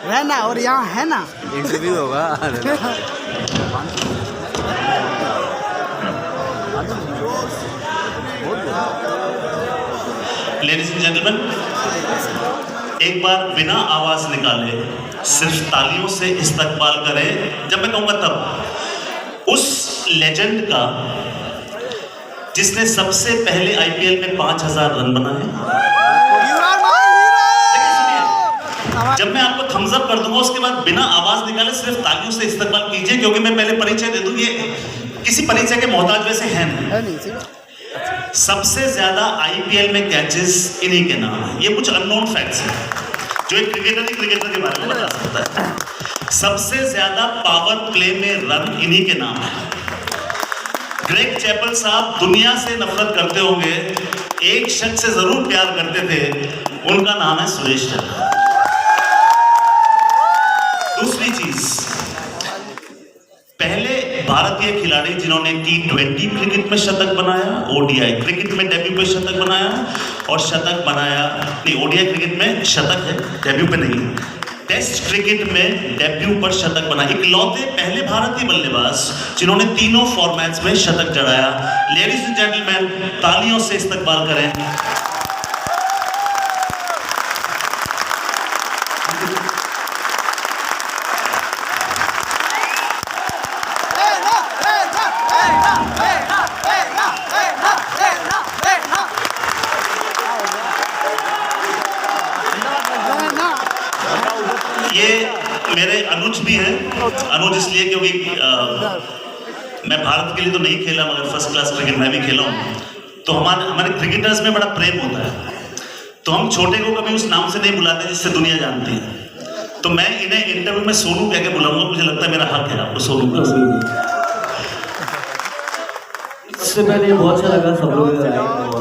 रहना और यहाँ है ना इंटरव्यू होगा। लेडीज एंड जेंटलमैन, एक बार बिना आवाज निकाले सिर्फ तालियों से इस्तकबाल करें जब मैं कहूंगा तब, उस लेजेंड का जिसने सबसे पहले आईपीएल में 5000 रन बनाए। जब मैं आपको थम्स अप कर दूंगा उसके बाद बिना आवाज निकाले सिर्फ तालियों से इस्तकबाल कीजिए, क्योंकि मैं पहले परिचय दे दूं, ये किसी परिचय के मोहताज वैसे है नहीं। सबसे ज्यादा आईपीएल में कैचेस इन्हीं के नाम है। ये कुछ अननोन फैक्ट्स हैं जो एक क्रिकेटर के बारे में बता सकता है। सबसे ज्यादा पावर प्ले में रन इन्हीं के नाम है। ग्रेग चैपल साहब दुनिया से नफरत करते होंगे, एक शख्स से जरूर प्यार करते थे, उनका नाम है सुरेश रैना। दूसरी चीज, पहले भारतीय खिलाड़ी जिन्होंने T20 क्रिकेट में शतक बनाया, ओडीआई क्रिकेट में डेब्यू पे शतक बनाया और शतक बनाया नहीं, ओडीआई क्रिकेट में शतक है, डेब्यू पे नहीं, टेस्ट क्रिकेट में डेब्यू पर शतक बनाया। इकलौते पहले भारतीय बल्लेबाज जिन्होंने तीनों फॉर्मेट्स में शतक जड़ाया। लेडीज एंड जेंटलमैन, तालियों से इस्तकबाल करें। ये मेरे अनुज भी हैं। अनुज इसलिए क्योंकि मैं भारत के लिए तो नहीं खेला, मगर फर्स्ट क्लास क्रिकेट मैं भी खेला हूँ। तो हमारे क्रिकेटर्स में बड़ा प्रेम होता है, तो हम छोटे को कभी उस नाम से नहीं बुलाते जिससे दुनिया जानती है। तो मैं इन्हें इंटरव्यू में सोनू कह के बुलाऊंगा, मुझे लगता है मेरा हक है आपको सोनू का। सबसे पहले बहुत अच्छा लगा सब लोग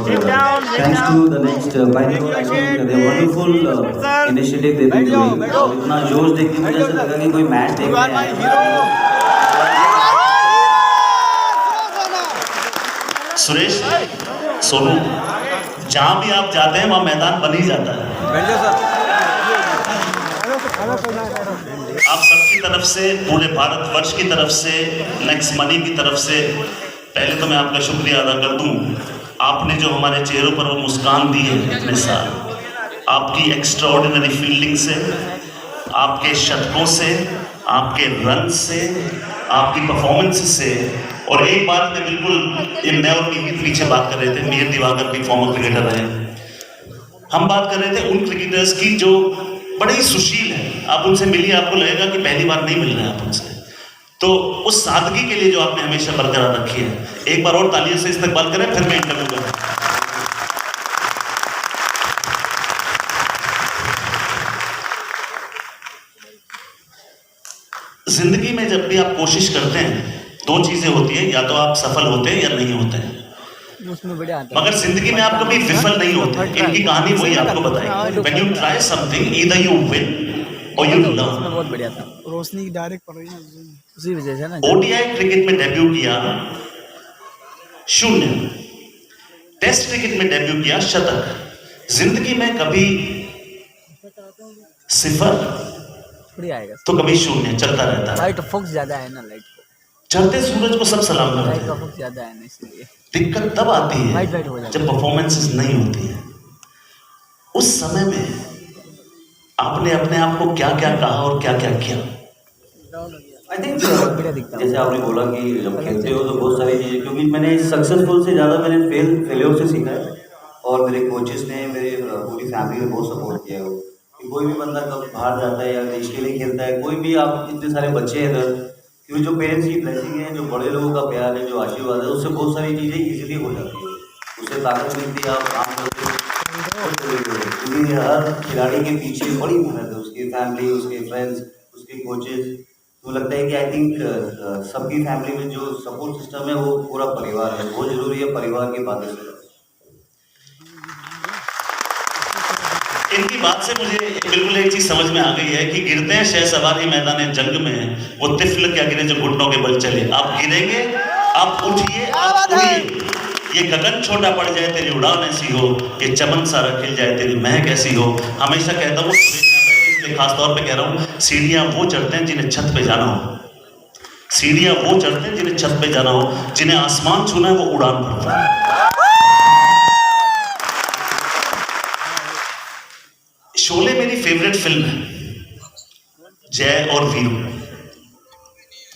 thanks to the next wonderful initiative दे दी गई। इतना जोश देख के मुझे ऐसा लगा कि कोई मैच देख रहे हैं। सुरेश, सोनू, जहां भी आप जाते हैं वहां मैदान बन ही जाता है। आप सबकी तरफ से, पूरे भारतवर्ष की तरफ से, नेक्स्ट मनी की तरफ से पहले तो मैं आपका शुक्रिया अदा कर दूं। आपने जो हमारे चेहरों पर वो मुस्कान दी है इतने साल, आपकी एक्स्ट्राऑर्डिनरी फील्डिंग से, आपके शतकों से, आपके रन से, आपकी परफॉर्मेंस से। और एक बात मैं बिल्कुल, ये मैं और मीर पीछे बात कर रहे थे, मीर दिवाकर भी फॉर्मर क्रिकेटर रहे, हम बात कर रहे थे उन क्रिकेटर्स की जो बड़े ही सुशील हैं। आप उनसे मिलिए, आपको लगेगा कि पहली बार नहीं मिल रहे हैं आप उनसे। तो उस सादगी के लिए जो आपने हमेशा बरकरार रखी है, एक बार और तालियों से इस्तकबाल करें, फिर मैं इंटरव्यू करूं। जिंदगी में जब भी आप कोशिश करते हैं, दो चीजें होती है, या तो आप सफल होते हैं या नहीं होते हैं। मगर जिंदगी में आप कभी विफल नहीं होते। इनकी कहानी वही आपको बताएगी। When you try something, either you win or you learn। बहुत बढ़िया था। रोशनी की डायरेक्ट पड़ रही है उसी वजह से ना। ओडीआई क्रिकेट में डेब्यू किया 0, टेस्ट क्रिकेट में डेब्यू किया शतक। जिंदगी में कभी 0 आएगा तो कभी 0, चलता रहता है। लाइट फोकस ज्यादा है ना, लाइट को चढ़ते सूरज को सब सलाम करते लाइट का हैं। फोकस ज्यादा है ना, इसलिए दिक्कत तब आती है वाइट वाइट हो जाता जब परफॉर्मेंसेस नहीं होती है। उस समय में आपने अपने आप को क्या क्या कहा और क्या क्या किया? आई थिंक जैसे आपने बोला कि जब खेलते हो तो बहुत सारी चीज़ें, क्योंकि मैंने सक्सेसफुल से ज़्यादा मैंने फेलियर से सीखा है। और मेरे कोचेस ने, मेरे पूरी फैमिली ने बहुत सपोर्ट किया है कि कोई भी बंदा कब बाहर जाता है या देश के लिए खेलता है, कोई भी, आप इतने सारे बच्चे हैं इधर, क्योंकि जो पेरेंट्स की ब्लेसिंग है, जो बड़े लोगों का प्यार है, जो आशीर्वाद है, उससे बहुत सारी चीज़ें ईजिली हो जाती है, उससे ताकत मिलती है, आप काम करते हो। क्योंकि हर खिलाड़ी के पीछे बड़ी मेहनत है, उसकी फैमिली, उसके फ्रेंड्स, उसके कोचेस। तो लगता है कि आई थिंक सबकी फैमिली में जो सपोर्ट सिस्टम है वो पूरा परिवार है, बहुत जरूरी है परिवार की बातें से। इनकी बात से मुझे बिल्कुल एक चीज समझ में आ गई है कि गिरते हैं शहसवार मैदान जंग में, वो तिफल क्या गिरे जो घुटनों के बल चले। आप गिरेंगे, आप उठिए, आप उड़िए। ये गगन छोटा पड़ जाए तेरी उड़ान ऐसी हो, ये चमन सारा खिल जाए तेरी महक ऐसी हो। हमेशा कहता हूँ लिए खास तौर पे कह रहा हूं, सीढ़ियां वो चढ़ते हैं जिन्हें छत पे जाना हो, सीढ़ियां वो चढ़ते हैं जिन्हें छत पे जाना हो, जिन्हें आसमान छूना है वो उड़ान भरता है। शोले मेरी फेवरेट फिल्म है, जय और वीरू।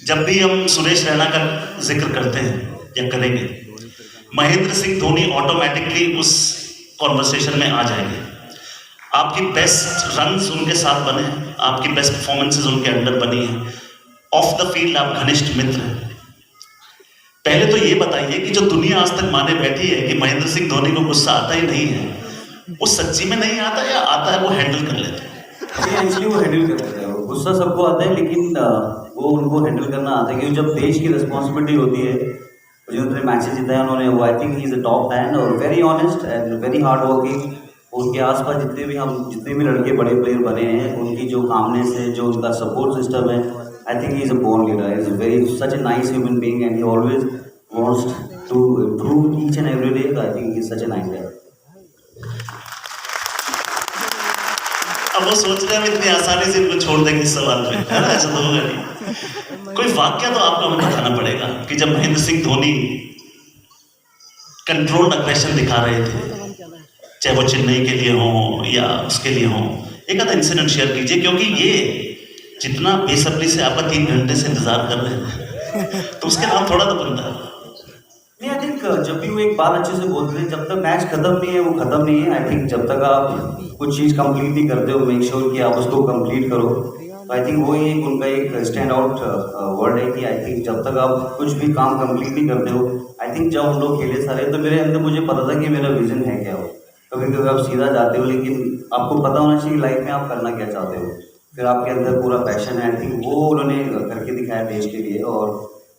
जब भी हम सुरेश रैना का जिक्र करते हैं या करेंगे, महेंद्र सिंह धोनी ऑटोमेटिकली उस कॉन्वर्सेशन में आ जाएंगे। आपकी बेस्ट रन्स उनके साथ बने हैं, आपकी बेस्ट परफॉर्मेंसेस उनके अंडर बनी है, ऑफ द फील्ड आप घनिष्ठ मित्र हैं। पहले तो ये बताइए कि जो दुनिया आज तक माने बैठी है कि महेंद्र सिंह धोनी को गुस्सा आता ही नहीं है, वो सच्ची में नहीं आता या आता है वो हैंडल कर लेते हैं? एक्चुअली वो हैंडल कर लेते हैं। गुस्सा सबको आता है, लेकिन वो उनको हैंडल करना आता है, क्योंकि जब देश की रिस्पॉन्सिबिलिटी होती है, जिन्होंने मैचेस जीता है उन्होंने, वो I think he is a top man और very honest and very hard working. उनके आसपास जितने भी लड़के बड़े प्लेयर बने हैं, उनकी जो कामनेस है, जो उनका सपोर्ट सिस्टम है, I think he is a born leader, is very such a nice human being and he always wants to improve each and every day. I think he is such a nice guy. अब वो सोच रहे हैं हम इतनी आसानी से इनको छोड़ देंगे इस सवाल पे, है ना? ऐसा तो होगा नहीं। कोई वाक्य तो आपको हमें बताना पड़ेगा कि जब महेंद्र सिंह धोनी कंट्रोल्ड अग्रेशन दिखा रहे थे, चाहे वो चेन्नई के लिए हो या उसके लिए हो, एक आधा इंसिडेंट शेयर कीजिए, क्योंकि ये जितना बेसब्री से आपका 3 घंटे से इंतजार कर रहे हैं तो उसके नाम थोड़ा तो बनता है। नहीं, आई थिंक जब भी वो एक बात अच्छे से बोलते हैं, जब तक मैच खत्म नहीं है वो खत्म नहीं है। आई थिंक जब तक आप कुछ चीज़ कंप्लीट नहीं करते हो, मेक श्योर कि आप उसको कंप्लीट करो। तो आई थिंक वही एक उनका एक स्टैंड आउट वर्ड है कि आई थिंक जब तक आप कुछ भी काम कंप्लीट नहीं करते हो, आई थिंक जब हम लोग खेले सारे, तो मेरे अंदर मुझे पता था कि मेरा विजन है क्या हो। कभी कभी आप सीधा जाते हो, लेकिन आपको पता होना चाहिए लाइफ में आप करना क्या चाहते हो, फिर आपके अंदर पूरा पैशन है। आई थिंक वो उन्होंने करके दिखाया देश के लिए। और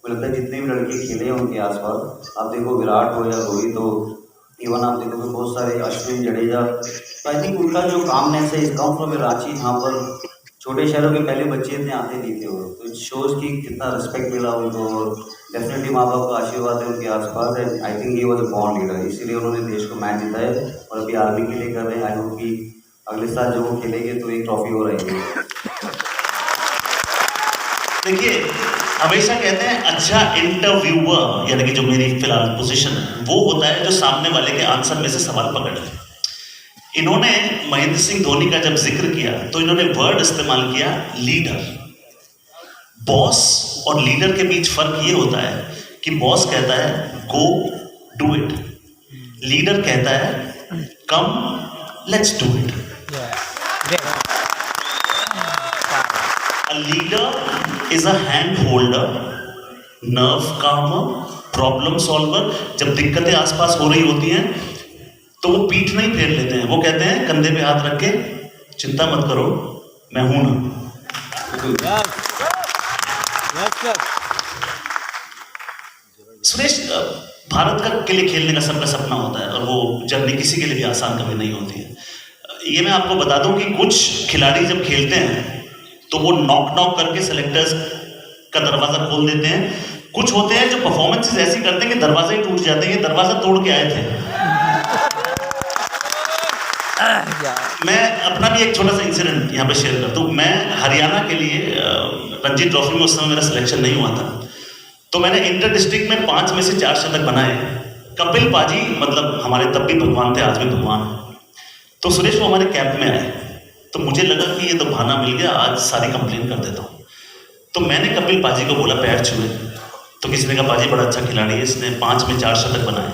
मुझे लगता है जितने भी लड़के खेले हैं उनके आसपास, आप देखो विराट हो या रोहित हो, इवन आप देखोगे बहुत सारे अश्विन, जडेजा, तो आई थिंक उनका जो कामनेस है, इस कम फ्रॉम रांची, जहाँ पर छोटे शहरों के पहले बच्चे इतने आते नहीं थे वो, तो इट शोज कि कितना रिस्पेक्ट मिला उनको। और डेफिनेटली माँ बाप का आशीर्वाद है उनके आसपास, एंड आई थिंक ये वॉज अ बॉर्न लीडर, इसीलिए उन्होंने देश को मैच जीता है और अभी आर्मी के लिए कर रहे हैं। आई होप कि अगले साल जब वो खेलेंगे तो एक ट्रॉफी हो रहेगी। देखिए, हमेशा कहते हैं अच्छा इंटरव्यूअर, यानी कि जो मेरी फिलहाल पोजीशन है, वो होता है जो सामने वाले के आंसर में से सवाल पकड़ ले। इन्होंने महेंद्र सिंह धोनी का जब जिक्र किया तो इन्होंने वर्ड इस्तेमाल किया लीडर। बॉस और लीडर के बीच फर्क ये होता है कि बॉस कहता है गो डू इट, लीडर कहता है come let's do it. A leader is a hand holder, nerve calmer, problem solver। जब दिक्कतें आसपास हो रही होती हैं तो वो पीठ नहीं फेर लेते हैं, वो कहते हैं कंधे पे हाथ रख के चिंता मत करो, मैं हूं ना। सुरेश, भारत का के लिए खेलने का सबका सपना होता है और वो जर्नी किसी के लिए भी आसान कभी नहीं होती है। ये मैं आपको बता दूं कि कुछ खिलाड़ी जब खेलते हैं तो वो नॉक करके सेलेक्टर्स का दरवाजा खोल देते हैं। कुछ होते हैं जो परफॉर्मेंसेस ऐसी करते हैं कि दरवाजे ही टूट जाते हैं। ये दरवाजा तोड़ के आए थे। मैं अपना भी एक छोटा सा इंसिडेंट यहाँ पे शेयर करता हूँ। मैं हरियाणा के लिए रणजी ट्रॉफी में उस समय मेरा सिलेक्शन नहीं हुआ था, तो मैंने इंटर डिस्ट्रिक्ट में 5 में से 4 शतक बनाए। कपिल पाजी मतलब हमारे तब भी भगवान थे, आज भी भगवान है। तो सुरेश वो हमारे कैंप में आए, तो मुझे लगा कि ये तो बहाना मिल गया, आज सारी कंप्लेन कर देता हूँ। तो मैंने कपिल पाजी को बोला पैर छुए, तो किसी ने कहा पाजी बड़ा अच्छा खिलाड़ी है, इसने 5 में 4 शतक बनाए।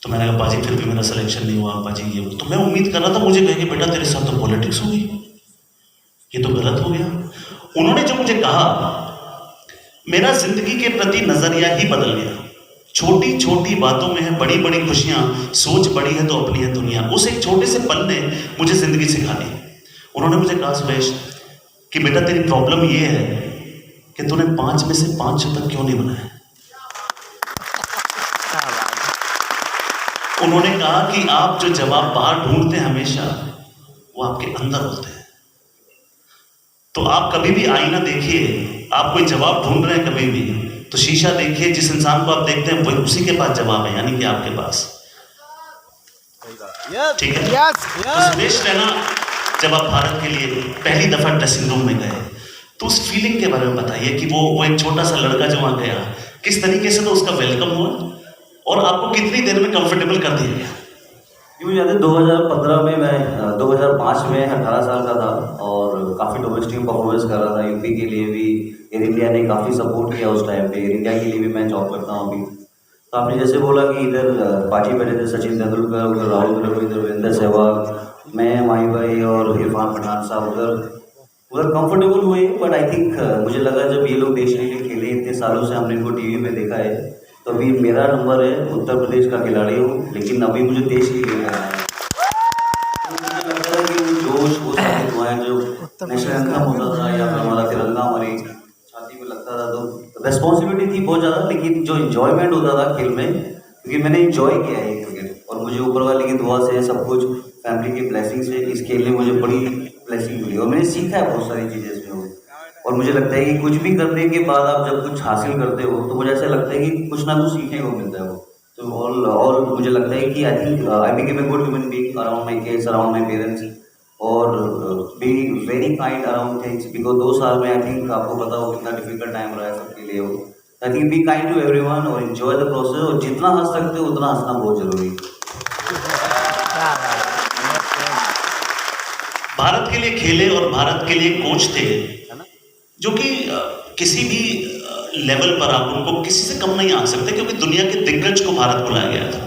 तो मैंने कहा पाजी फिर भी मेरा सिलेक्शन नहीं हुआ पाजी, ये तो मैं उम्मीद कर रहा था मुझे कहेंगे बेटा तेरे साथ तो पॉलिटिक्स हो गई, ये तो गलत हो गया। उन्होंने जो मुझे कहा, मेरा जिंदगी के प्रति नजरिया ही बदल गया। छोटी छोटी बातों में है बड़ी बड़ी खुशियां, सोच बड़ी है तो अपनी है दुनिया। उस एक छोटे से पल ने मुझे जिंदगी सिखा दी। उन्होंने मुझे कहा सुरेश कि बेटा तेरी प्रॉब्लम ये है कि तूने 5 में से 5 शतक क्यों नहीं बनाए। उन्होंने कहा कि आप जो जवाब बाहर ढूंढते हैं हमेशा वो आपके अंदर होते हैं। तो आप कभी भी आईना देखिए, आप कोई जवाब ढूंढ रहे हैं कभी भी, तो शीशा देखिए, जिस इंसान को आप देखते हैं वही उसी के पास जवाब है, यानी कि आपके पास। ठीक है। सुरेश रैना जब आप भारत के लिए पहली दफा ड्रेसिंग रूम में गए, तो उस फीलिंग के बारे में बताइए कि वो एक छोटा सा लड़का जो वहां गया, किस तरीके से तो उसका वेलकम हुआ और आपको कितनी देर में कंफर्टेबल कर दिया गया? ये मुझे याद है 2015 में, मैं 2005 में 18 साल का था और काफ़ी डोमेस्टिक परफॉर्मेंस कर रहा था। यूपी के लिए भी एयर इंडिया ने काफ़ी सपोर्ट किया उस टाइम पे। एयर इंडिया के लिए भी मैं जॉब करता हूँ अभी। तो आपने जैसे बोला कि इधर पार्टी बैठे थे सचिन तेंदुलकर, उधर राहुल द्रविड़, इधर वीरेंद्र सहवाग, मैं, माही भाई और इरफान पठान साहब उधर कंफर्टेबल हुए। बट आई थिंक मुझे लगा जब ये लोग देश के लिए खेले, इतने सालों से हमने इनको टीवी में देखा है, तो अभी मेरा नंबर है, उत्तर प्रदेश का खिलाड़ी हूँ, लेकिन अभी मुझे देश के लिए करना है। तो मुझे लगता है कि वो जोश, वो सारी दुआएं जो नेशनल एंथम होता था या फिर हमारा तिरंगा हमारी छाती पे लगता था, तो रिस्पॉन्सिबिलिटी थी बहुत ज़्यादा, लेकिन जो इंजॉयमेंट होता था खेल में, क्योंकि मैंने इंजॉय किया है क्रिकेट और मुझे ऊपर वाले की दुआ से, सब कुछ फैमिली की ब्लेसिंग से इस खेल में मुझे बड़ी ब्लेसिंग मिली और मैंने सीखा है बहुत सारी चीज़ें इसमें। और मुझे लगता है कि कुछ भी करने के बाद आप जब कुछ हासिल करते हो तो मुझे ऐसा लगता है कि कुछ ना कुछ सीखने को मिलता है वो। तो ऑल मुझे लगता है कि I think I became a good human being around my kids, around my parents, और be very kind around things, because 2 साल में आई थिंक आपको पता हो कितना डिफिकल्ट टाइम रहा है सबके लिए वो। I think be kind to everyone और एंजॉय द प्रोसेस, और जितना हंस सकते हो उतना हंसना बहुत जरूरी है। भारत के लिए खेले और भारत के लिए कोच थे जो कि किसी भी लेवल पर आप उनको किसी से कम नहीं आ सकते, क्योंकि दुनिया के दिग्गज को भारत बुलाया गया था।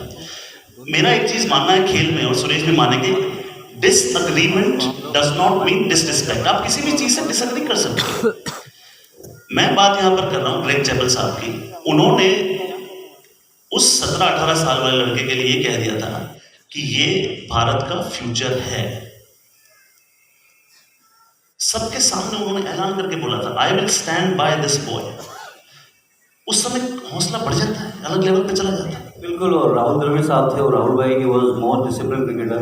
मेरा एक चीज मानना है खेल में, और सुरेश भी मानेंगे, disagreement does not mean disrespect. आप किसी भी चीज से डिसएग्री कर सकते। मैं बात यहां पर कर रहा हूं ग्रेग चैपल साहब की। उन्होंने उस 17-18 साल वाले लड़के के लिए ये कह दिया था कि ये भारत का फ्यूचर है। सबके सामने उन्होंने ऐलान करके बोला था, I will stand by this boy. उस समय हौसला बढ़ जाता है, अलग लेवल पे चला जाता है। बिल्कुल। और राहुल द्रविड़ साहब थे, और राहुल भाई की वॉज मोर डिसिप्लिन क्रिकेटर,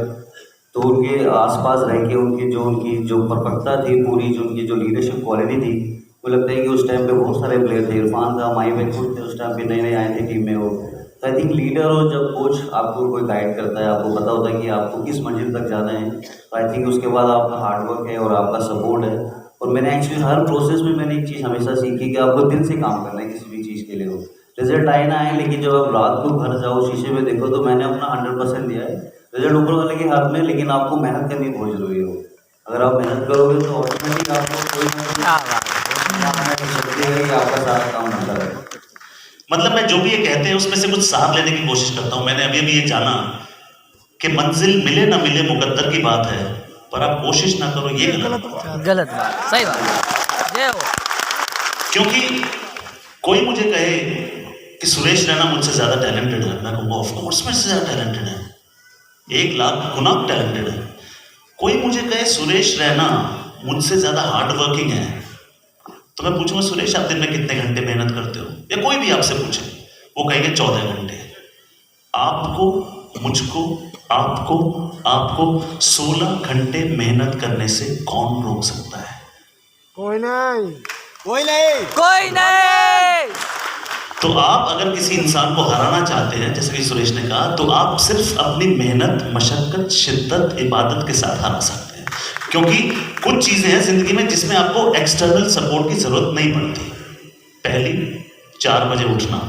तो उनके आसपास रह के उनकी जो परफेक्टता थी पूरी, जो उनकी जो लीडरशिप क्वालिटी थी, मुझे लगता है कि उस टाइम पे बहुत सारे प्लेयर थे। इरफान था, माही भाई खुद थे उस टाइम पे नए नए आए थे टीम में वो। तो आई थिंक लीडर, और जब कोच आपको कोई गाइड करता है, आपको पता होता है कि आपको किस मंजिल तक जाना है, तो आई थिंक उसके बाद आपका हार्डवर्क है और आपका सपोर्ट है। और मैंने एक्चुअली हर प्रोसेस में मैंने एक चीज़ हमेशा सीखी कि आपको दिल से काम करना है किसी भी चीज़ के लिए हो। रिजल्ट आए ना आए, लेकिन जब आप रात को घर जाओ शीशे में देखो, तो मैंने अपना 100% दिया है। रिजल्ट ऊपर वाले के हाथ में, लेकिन आपको मेहनत करनी बहुत जरूरी हो। अगर आप मेहनत करोगे तो ऑटोमेटिक आपको कोई शक्ति है कि आपका सारा काम होता है। मतलब मैं जो भी ये कहते हैं उसमें से कुछ सार लेने की कोशिश करता हूं। मैंने अभी अभी ये जाना कि मंजिल मिले ना मिले मुकद्दर की बात है, पर आप कोशिश ना करो ये गलत बात, सही बात। जय हो। क्योंकि कोई मुझे कहे कि सुरेश रैना मुझसे ज्यादा टैलेंटेड है, मैं कहूँगा ऑफ कोर्स मुझसे ज्यादा टैलेंटेड है, 1 लाख गुना टैलेंटेड है। कोई मुझे कहे सुरेश रैना मुझसे ज्यादा हार्ड वर्किंग है, तो मैं पूछूंगा सुरेश आप दिन में कितने घंटे मेहनत करते हो, या कोई भी आपसे पूछे, वो कहेंगे 14 घंटे। आपको, मुझको, आपको 16 घंटे मेहनत करने से कौन रोक सकता है? कोई नहीं। तो आप अगर किसी इंसान को हराना चाहते हैं, जैसे कि सुरेश ने कहा, तो आप सिर्फ अपनी मेहनत, मशक्कत, शिद्दत, इबादत के साथ हरा सकते हैं। क्योंकि कुछ चीजें हैं जिंदगी में जिसमें आपको एक्सटर्नल सपोर्ट की जरूरत नहीं पड़ती। पहली, 4 बजे उठना,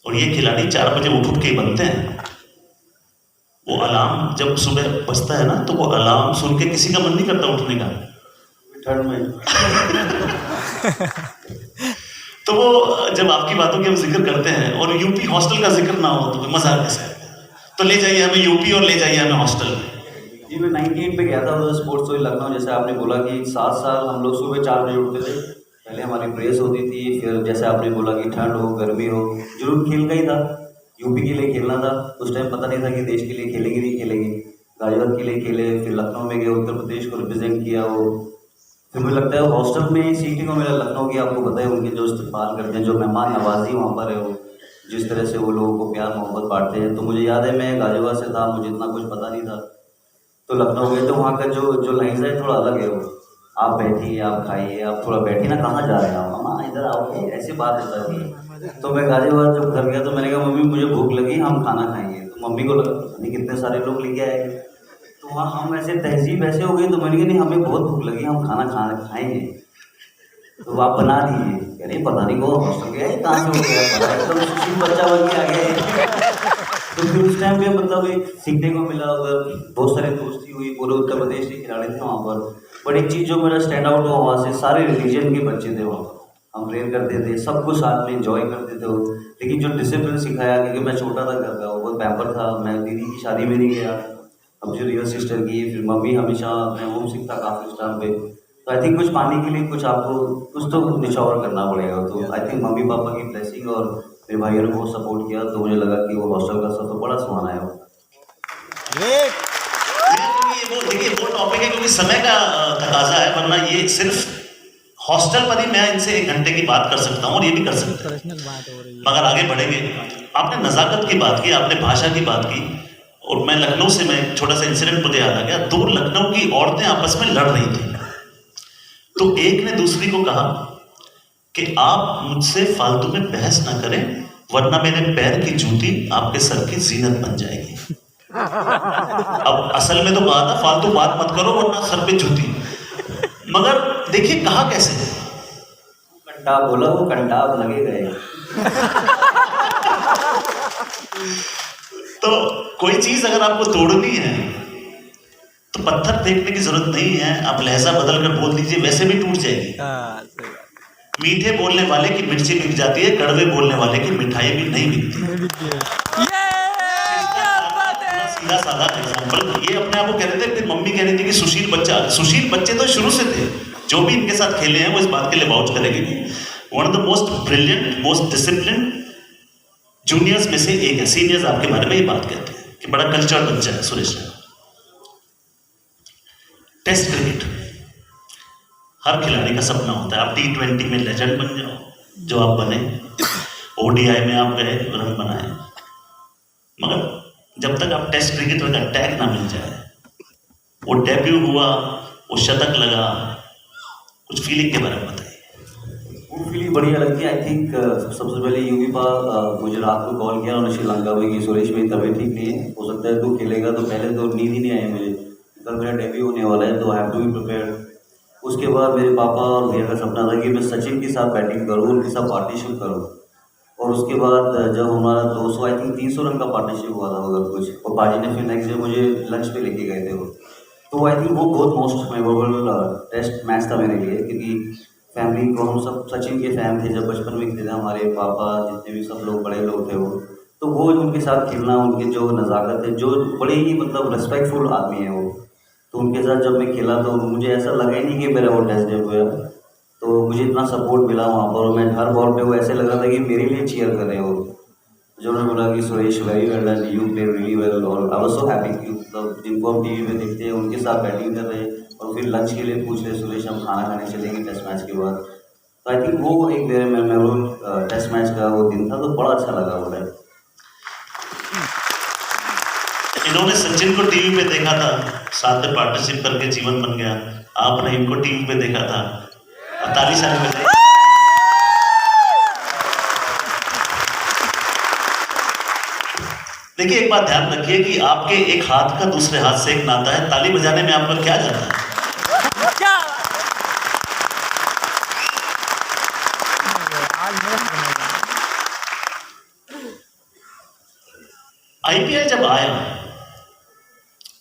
और ये खिलाड़ी 4 बजे उठ के ही बनते हैं। वो अलार्म जब सुबह बजता है ना, तो वो अलार्म सुन के किसी का मन नहीं करता उठने का, ठंड में। तो वो जब आपकी बातों की हम जिक्र करते हैं और यूपी हॉस्टल का जिक्र ना हो तो मजा कैसे है? तो ले जाइए हमें यूपी और ले जाइए हमें हॉस्टल में। जी मैं 98 पे गया था उधर स्पोर्ट्स तो लखनऊ। जैसे आपने बोला कि 7 साल हम लोग सुबह 4 बजे उठते थे। पहले हमारी प्रेस होती थी, फिर जैसे आपने बोला कि ठंड हो गर्मी हो, जुनून खेल का ही था, यूपी के लिए खेलना था। उस टाइम पता नहीं था कि देश के लिए खेलेंगे नहीं खेलेंगे। गाजियाबाद के लिए खेले, फिर लखनऊ में गए, उत्तर प्रदेश को रिप्रेजेंट किया। वो फिर मुझे लगता है हॉस्टल में सीटिंग को मेरा लखनऊ की, आपको पता है उनके जो इस्तेमाल करते हैं, जो मेहमान नवाजी वहाँ पर है, वो जिस तरह से वो लोगों को प्यार मोहब्बत बांटते हैं। तो मुझे याद है मैं गाजियाबाद से था, मुझे इतना कुछ पता नहीं था, तो लखनऊ गए तो वहाँ का जो लाइन्स है थोड़ा अलग है। वो आप बैठिए, आप खाइए, आप थोड़ा बैठिए ना, कहाँ जा रहे हैं आप, मामा इधर आओ, ऐसी बात होता है। तो मैं गाजियाबाद जब घर गया तो मैंने कहा मम्मी मुझे भूख लगी, हम खाना खाएंगे। तो मम्मी को लगा नहीं कितने सारे लोग लेके आए, तो वहाँ हम ऐसे तहजीब ऐसे हो गई, तो मैंने कहा नहीं हमें बहुत भूख लगी, हम खाना खाएंगे, तो आप बना दीजिए। कह रही पता नहीं वो हॉस्टल गया है कहाँ से हो गया, पता है एकदम सुशील बच्चा बन के आ गया है। तो फिर उस टाइम पे मतलब एक सीखने को मिला, उधर बहुत सारे दोस्ती हुई, पूरे उत्तर प्रदेश के खिलाड़ी थे वहाँ पर। बट एक चीज़ जो मेरा स्टैंड आउट हुआ वहाँ से, सारे रिलीजन के बच्चे थे वहाँ, हम प्रेयर करते थे, सब कुछ साथ में एंजॉय करते थे। लेकिन जो डिसिप्लिन सिखाया, क्योंकि मैं छोटा था घर का, वो बहुत पैम्पर था, मैं दीदी की शादी में नहीं गया, अब जो रियल सिस्टर की, फिर मम्मी हमेशा, मैं होम सिक था काफ़ी उस टाइम पे। तो आई थिंक कुछ पाने के लिए कुछ आपको कुछ तो निछावर करना पड़ेगा। तो आई थिंक मम्मी पापा की ब्लेसिंग और मेरे भाइयों ने बहुत सपोर्ट किया, तो मुझे लगा कि वो हॉस्टल का सब तो बड़ा सुहाना है। वो देखिए वो टॉपिक है क्योंकि समय का तकाजा है, वरना ये सिर्फ हॉस्टल पर ही मैं इनसे 1 घंटे की बात कर सकता हूँ और ये भी कर सकते हैं, बात हो रही है। मगर आगे बढ़ेंगे। आपने नज़ाकत की बात की, आपने भाषा की बात की, और मैं लखनऊ से, मैं एक छोटा सा इंसिडेंट मुझे याद आ गया। 2 लखनऊ की औरतें आपस में लड़ रही थी, तो एक ने दूसरी को कहा कि आप मुझसे फालतू में बहस ना करें, वरना मेरे पैर की जूती आपके सर की जीनत बन जाएगी। अब असल में तो कहा था फालतू बात मत करो वरना सर पे जूती, मगर देखिए कहा कैसे, कंटाप बोला, वो कंटाप लगे गए। तो कोई चीज अगर आपको तोड़नी है तो पत्थर फेंकने की जरूरत नहीं है, आप लहजा बदल कर बोल दीजिए, वैसे भी टूट जाएगी। मीठे बोलने वाले की मिर्ची बिक जाती है, कड़वे बोलने वाले की मिठाई भी नहीं बिकती। सीधा साधा एग्जाम्पल, ये अपने आप को कह रहे थे, फिर मम्मी कह रही थी कि सुशील बच्चे तो शुरू से थे, जो भी इनके साथ खेले हैं वो इस बात के लिए वाउच करेंगे कि one of the most brilliant, most discipline juniors में से एक है। सीनियर्स आपके बारे में ये बात कहते हैं कि बड़ा कल्चर्ड बच्चा है सुरेश। टेस्ट क्रिकेट हर खिलाड़ी का सपना होता है, आप T20 में लेजेंड बन जाओ, जो आप बने, ODI में आप गए, रन बनाए, मगर जब तक आप टेस्ट क्रिकेटर का टैग ना मिल जाए, वो डेब्यू हुआ, वो शतक लगा, कुछ फीलिंग के बारे में बताइए। वो फीलिंग बढ़िया लगती है। आई थिंक सबसे पहले यूवी पा मुझे रात को कॉल किया उन्होंने श्रीलंका में कि सुरेश मेरी तबीयत ठीक नहीं है, हो सकता है तू खेलेगा, तो पहले तो नींद ही नहीं आई मुझे, कल मेरा डेब्यू होने वाला है, तो I have to be prepared. उसके बाद मेरे पापा और भैया का सपना था कि मैं सचिन के साथ बैटिंग करूँ, उनके साथ पार्टनरशिप करूँ। और उसके बाद जब हमारा 200 आई थिंक 300 रन का पार्टनरशिप हुआ था उधर कुछ, और बाजी ने फिर नेक्स्ट डे मुझे लंच पे लेके गए थे वो। तो आई थिंक वो बहुत मोस्ट मेमोरेबल टेस्ट मैच था मेरे लिए, क्योंकि फैमिली को हम सब सचिन के फैन थे, जब बचपन में खेलते थे, हमारे पापा जितने भी सब लोग बड़े लोग थे वो, तो वो उनके साथ खेलना, उनके जो नज़ाकत है, जो बड़े ही मतलब रिस्पेक्टफुल आदमी है वो, तो उनके साथ जब मैं खेला तो मुझे ऐसा लगा ही नहीं कि मेरा वो टेस्ट डे हुआ, तो मुझे इतना सपोर्ट मिला वहाँ पर। मैं हर बॉल पे वो ऐसे लग रहा था कि मेरे लिए चीयर कर रहे हो, जो उन्होंने बोला कि Suresh very well done, you play really well, और आई वाज सो हैप्पी कि मतलब जिनको हम टीवी पे देखते हैं उनके साथ बैटिंग कर रहे हैं, और फिर लंच के लिए पूछ रहे सुरेश हम खाना खाने चलेंगे टेस्ट मैच के बाद। तो आई थिंक वो एक मेरे मेमोरेबल टेस्ट मैच का वो दिन था, तो बड़ा अच्छा लगा वो टाइम। इन्होंने सचिन को टीवी पे देखा था, साथ में पार्टनरशिप करके जीवन बन गया, आपने इनको टीवी पे देखा था, ताली साली बजाई। देखिए एक बात ध्यान रखिए कि आपके एक हाथ का दूसरे हाथ से एक नाता है, ताली बजाने में आपका क्या जाता है? IPL जब आया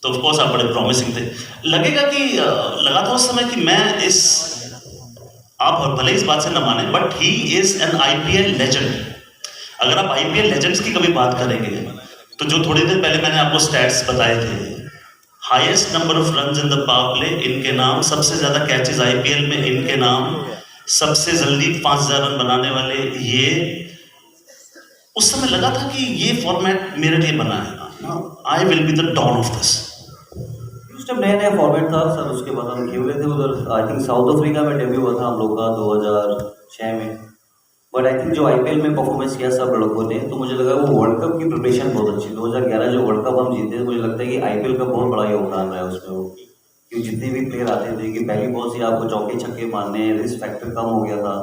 तो ऑफ कोर्स आप बड़े प्रॉमिसिंग थे, लगेगा कि लगा था उस समय कि मैं इस, आप भले इस बात से न माने, but he is an IPL legend. अगर आप IPL लेजेंड्स की कभी बात करेंगे तो जो थोड़ी देर पहले मैंने आपको स्टैट्स बताए थे, highest number of runs in the power play इनके नाम, सबसे ज्यादा कैचेस IPL में इनके नाम, सबसे जल्दी 5000 रन बनाने वाले ये, उस समय लगा था कि ये फॉर्मेट मेरे लिए बना है, I will be the don of this. उस टाइम नया फॉर्मेट था सर, उसके बाद हम खेले थे उधर, आई थिंक साउथ अफ्रीका में डेब्यू हुआ था हम लोग का 2006 में। बट आई थिंक जो IPL में परफॉर्मेंस किया सब लड़कों ने, तो मुझे लगा वो वर्ल्ड कप की प्रिपरेशन बहुत अच्छी, 2011 जो वर्ल्ड कप हम जीते, मुझे लगता है कि IPL का बहुत बड़ा योगदान रहा है उसमें वो, क्योंकि जितने भी प्लेयर आते थे कि पहली बॉल से आपको चौके छक्के मारने, रिस्क फैक्टर कम हो गया था,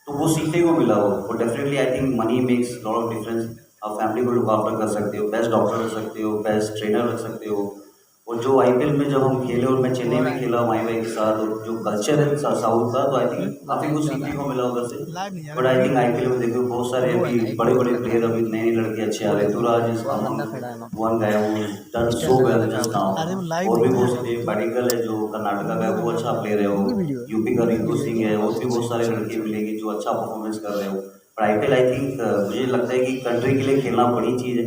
तो वो सीखने को मिला वो definitely. I think money makes lot of difference, आप फैमिली को लुक आफ्टर कर सकते हो, बेस्ट डॉक्टर रख सकते हो, बेस्ट ट्रेनर रख सकते हो, और जो आईपीएल में जब हम खेले और मैं चेन्नई में खेला माई भाई के साथ, और जो कल्चर है साउथ का, तो आई थिंक काफ़ी कुछ सीखने को मिला उधर से। बट आई थिंक आईपीएल में देखो बहुत सारे अभी बड़े बड़े प्लेयर, अभी नए लड़के अच्छे आ रहे हैं। ऋतुराज वन गया, वो done so well just now. और भी बहुत सारे, पाटिकल है जो कर्नाटका का है, वो अच्छा प्लेयर है। वो यूपी का रिंकू सिंह है, और भी बहुत सारे लड़के मिलेंगे जो अच्छा परफॉर्मेंस कर रहे हो। पर आईपीएल आई थिंक मुझे लगता है कि कंट्री के लिए खेलना बड़ी चीज़ है।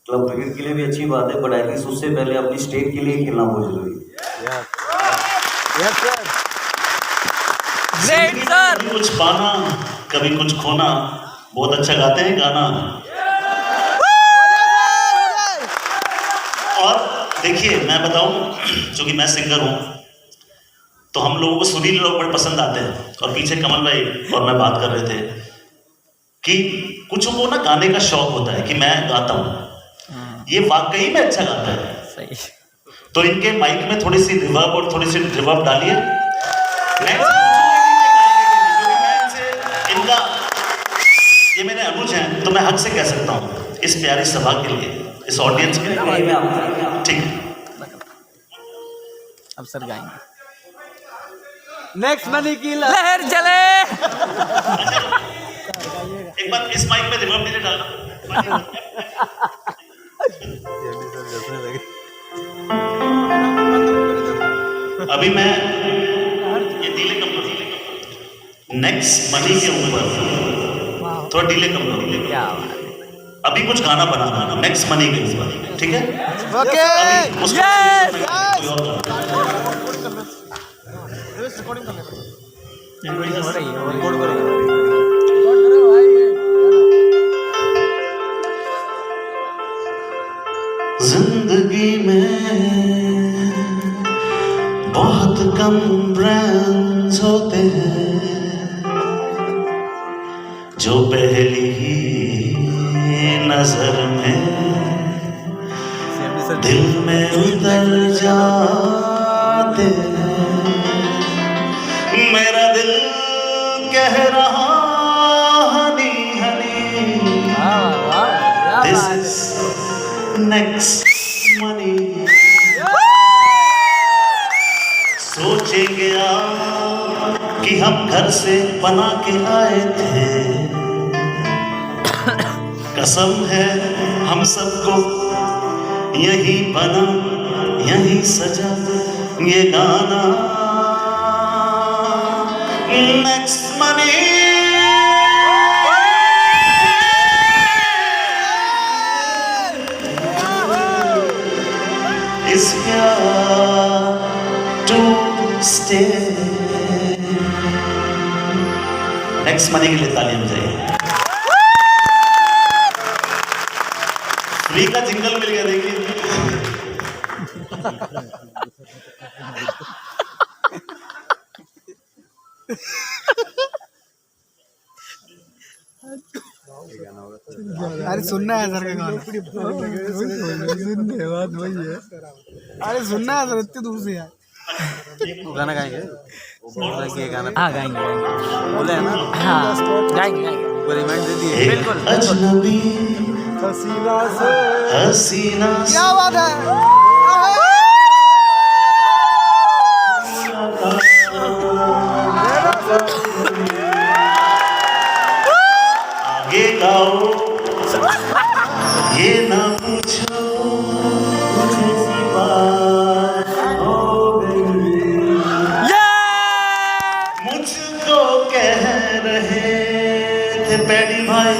क्लब क्रिकेट के लिए भी अच्छी बात है, बट आई थिंक उससे पहले अपनी स्टेट के लिए खेलना बहुत जरूरी है। Great sir. कभी कुछ पाना कभी कुछ खोना, बहुत अच्छा गाते हैं गाना। और देखिए मैं बताऊं, क्योंकि मैं सिंगर हूं, तो हम लोगों को सुरीले लोग बड़े पसंद आते हैं। और पीछे कमल भाई और मैं बात कर रहे थे कि कुछ को ना गाने का शौक होता है कि मैं गाता हूं, ये वाकई में अच्छा गाता है। सही। तो इनके माइक में थोड़ी सी रिवर्ब और थोड़ी सी रिवर्ब डालिए। इनका ये मेरे अनुज हैं, तो मैं हक से कह सकता हूँ इस प्यारी सभा के लिए, इस ऑडियंस के लिए। ठीक है, अब सर गाएंगे। नेक्स्ट मनी की लहर चले। एक बार इस माइक में रिवर्ब नहीं डालना। अभी मैं ये डीले कम करूँ, नेक्स्ट मनी के ऊपर थोड़ा डीले कम करूँ। क्या बात है। अभी कुछ गाना बनाना नेक्स्ट मनी के ऊपर, ठीक है? ओके अभी उसको कोई और हो रही है, रिकॉर्ड करो। जिंदगी में बहुत कम ब्रांड्स होते हैं जो पहली ही नजर में दिल में उतर जाते हैं। मेरा दिल कह रहा Honey Honey, this is next money. सोचेंगे आप कि हम घर से बना के आए थे, कसम है हम सबको यही बना यही सजा ये गाना next money. Is here to stay. Next money के लिए तालियां बजाइए। फ्री का जिंगल मिल गया, देखिए। अरे सुनना है सर का गाना, सुनने बात वही है। अरे सुनना है सर, इतनी दूर से यार। गाना गाएंगे, गाना हाँ गाएंगे, बोले है ना। हाँ गाएंगे गाएंगे, वो रिमाइंड दे दिए। बिल्कुल अजनबी हसीना से हसीना क्या बात है। आगे गाओ, ये ना पूछो मुझे सी बात हो गई। मुझको कह रहे थे पैडी भाई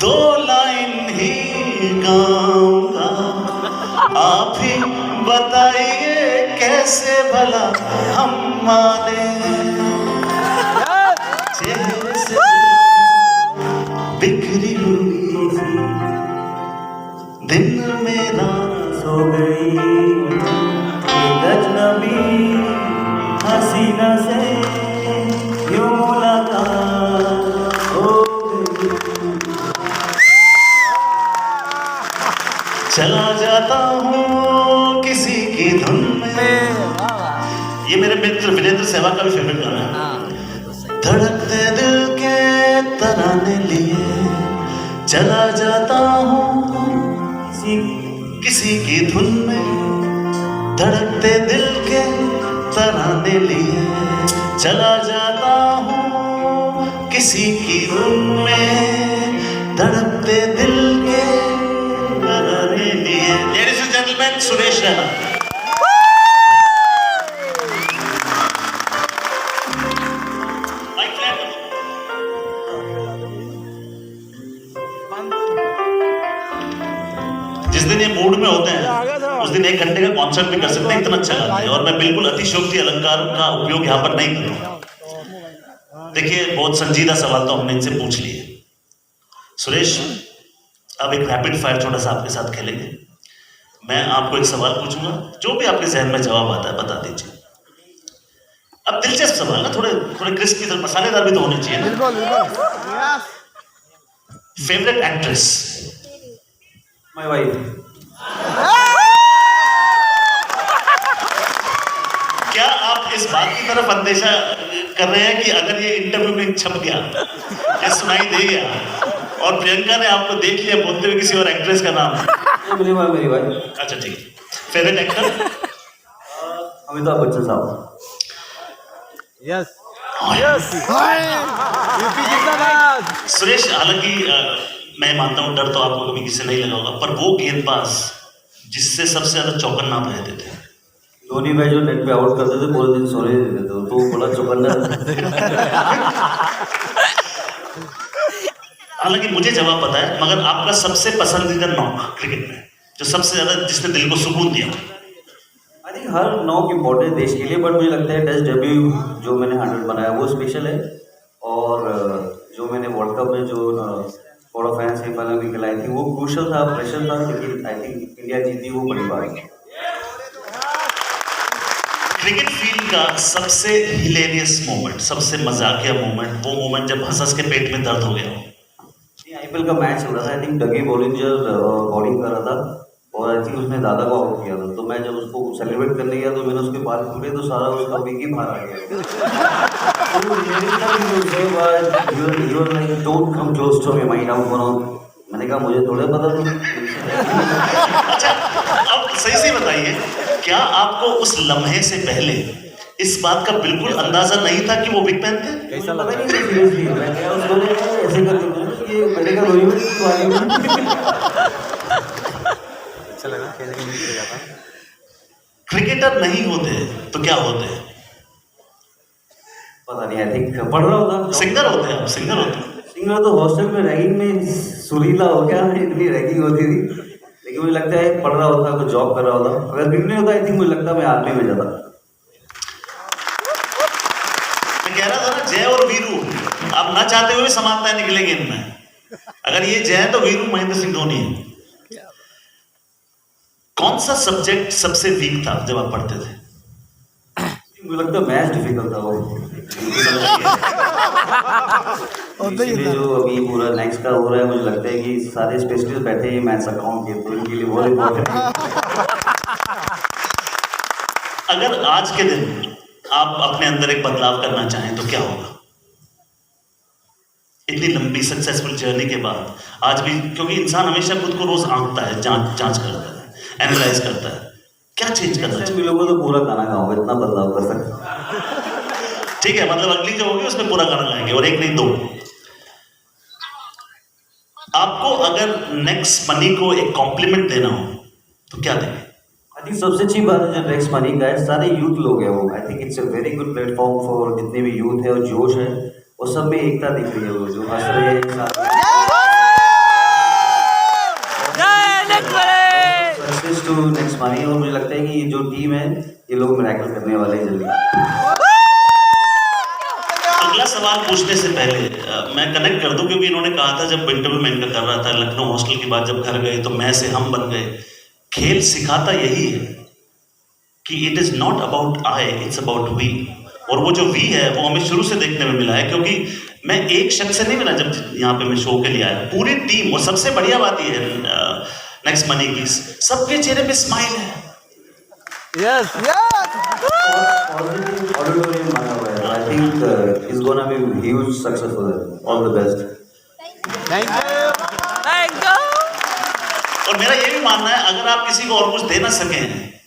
दो लाइन ही गाऊंगा, आप ही बताइए कैसे भला हम माने। चेहरे से बिखरी हुई दिन मेरा सो गई, एक अजनबी हसीना से यूं मुलाकात हो गई। चला जाता हूँ किसी की धुन में। ये मेरे मित्र विजेंद्र सहवाग का भी फेवरेट गाना है। धड़कते दिल के तराने लिए चला जाता हूँ किसी की धुन में। धड़कते दिल के तराने लिए चला जाता हूँ किसी की धुन में, धड़कते दिल के तराने लिए। Ladies and gentleman, Suresh Raina. जिस दिन ये मूड में होते हैं उस दिन 1 घंटे का कॉन्सर्ट भी कर सकते हैं, इतना अच्छा गाते हैं। और मैं बिल्कुल अतिशयोक्ति अलंकार का उपयोग यहाँ पर नहीं करूँगा। देखिए, बहुत संजीदा सवाल तो हमने इनसे पूछ लिए। सुरेश, अब एक रैपिड फायर छोटा सा आपके साथ खेलेंगे। मैं आपको एक सवाल पूछूंगा, जो भी आपके जहन में जवाब आता है बता दीजिए। अब दिलचस्प सवाल ना, थोड़े क्रिस्पी, मसालेदार भी तो होने चाहिए ना। Favourite actress? My wife. क्या आप इस बात की तरफ अंदेशा कर रहे हैं कि अगर ये इंटरव्यू में छप गया या सुनाई दे गया और प्रियंका ने आपको देख लिया बोलते हुए किसी और एक्ट्रेस का नाम? मेरी वाइफ। अच्छा, ठीक है। Favourite actor? अमिताभ बच्चन साहब। यस यस यूपी जिंदाबाद। सुरेश, हालांकि मैं मानता हूँ डर तो आपको कभी किसी से नहीं लगा होगा, पर वो गेंदबाज जिससे सबसे ज्यादा चौकन्ना आप रहते थे? धोनी भाई जो नेट पे आउट करते थे पूरे दिन सोने नहीं देते थे, तो बड़ा चौकन्ना। हालांकि मुझे जवाब पता है, मगर आपका सबसे पसंदीदा नॉक क्रिकेट में, जो सबसे ज्यादा जिसने दिल को सुकून दिया? I think her knock important देश के लिए, बट मुझे लगता है टेस्ट डेब्यू जो मैंने 100 बनाया वो स्पेशल है। और जो मैंने वर्ल्ड कप में जो फॉर फैंस सेमीफाइनल में खिलाई थी वो क्रूशल था, प्रेशर था, लेकिन आई थिंक इंडिया जीती वो बड़ी बात है। क्रिकेट फील्ड का सबसे हिलेरियस मोमेंट, सबसे मजाकिया मोमेंट, वो मोमेंट जब हंस के पेट में दर्द हो गया हो? आईपीएल का मैच हो रहा था, आई थिंक डगी बॉलिंजर बॉलिंग कर रहा था और आई थिंक उसने दादा को आउट किया था। तो मैं जब उसको सेलिब्रेट करने गया तो मैंने उसके बाल टूटे तो सारा उसका विक ही बाहर आ गया। Don't come close to me, mind out करो। मैंने कहा मुझे थोड़ा पता था। अच्छा, अब सही से बताइए, क्या आपको उस लम्हे से पहले इस बात का बिल्कुल अंदाजा नहीं था कि वो बिग फैन थे? कैसा लगा? ऐसे करके मैंने कहा अच्छा लगा, खेलने के लिए जाता। क्रिकेटर नहीं होते तो क्या होते? पता नहीं, आई थिंक पढ़ रहा होता। सिंगर होते हैं आप? सिंगर होते हैं? सिंगर तो हॉस्टल में रैगिंग में सुरीला हो गया, इतनी रैगिंग होती थी। लेकिन मुझे लगता है पढ़ रहा होता, कुछ जॉब कर रहा होता। अगर बिग नहीं होता आई थिंक मुझे लगता है मैं आर्मी में जाता। मैं कह रहा था ना, जय और वीरू आप ना चाहते हुए समानताएं निकलेंगी इनमें। अगर ये जय है तो वीरू महेंद्र सिंह धोनी है। कौन सा सब्जेक्ट सबसे वीक था जब आप पढ़ते थे? मुझे लगता है मैथ्स डिफिकल्ट था वो। इसलिए जो अभी पूरा नेक्स्ट का हो रहा है, मुझे लगता है कि सारे स्पेशलिस्ट बैठे हैं मैथ्स अकाउंट के, तो इनके लिए बहुत इम्पोर्टेंट है। अगर आज के दिन आप अपने अंदर एक बदलाव करना चाहें तो क्या होगा? इतनी लंबी सक्सेसफुल जर्नी के बाद आज भी, क्योंकि इंसान हमेशा खुद को रोज आंकता है, जांच करता है, एनालाइज करता है, क्या चेंज करना चाहिए? लोगों तो पूरा गाना गाऊंगा, इतना बदलाव कर सकता। ठीक है, मतलब अगली जो होगी उसमें पूरा गाना गाएंगे, और एक नहीं दो। आपको अगर नेक्स्ट मनी को एक कॉम्प्लीमेंट देना हो तो क्या देंगे? आई थिंक सबसे अच्छी बात है जो नेक्स्ट मनी का है, सारे यूथ लोग हैं वो। I think it's a very good platform for जितने भी यूथ है और जोश है, वो सब में एकता दिख रही है, वो जो हंस रहे हैं सक्सेस टू नेक्स्ट मनी। और मुझे लगता है कि ये जो टीम है ये लोग मिरेकल करने वाले हैं जल्दी। अगला सवाल पूछने से पहले मैं कनेक्ट कर दूं, क्योंकि इन्होंने कहा था जब इंटरव्यू में इनका कर रहा था, लखनऊ हॉस्टल के बाद जब घर गए तो मैं से हम बन गए। खेल सिखाता यही है कि it is not about I, it's about we. और वो जो वी है वो हमें शुरू से देखने में मिला है, क्योंकि मैं एक शख्स से नहीं मिला जब यहाँ पे मैं शो के लिए आया, पूरी टीम। और सबसे बढ़िया बात ये है नेक्स्ट मनी की, सबके चेहरे पे स्माइल है। यस ऑडिटोरियम बना हुआ है। I think it's gonna be huge successful. All the best. Thank you. और मेरा ये भी मानना है, अगर आप किसी को और कुछ दे ना सकें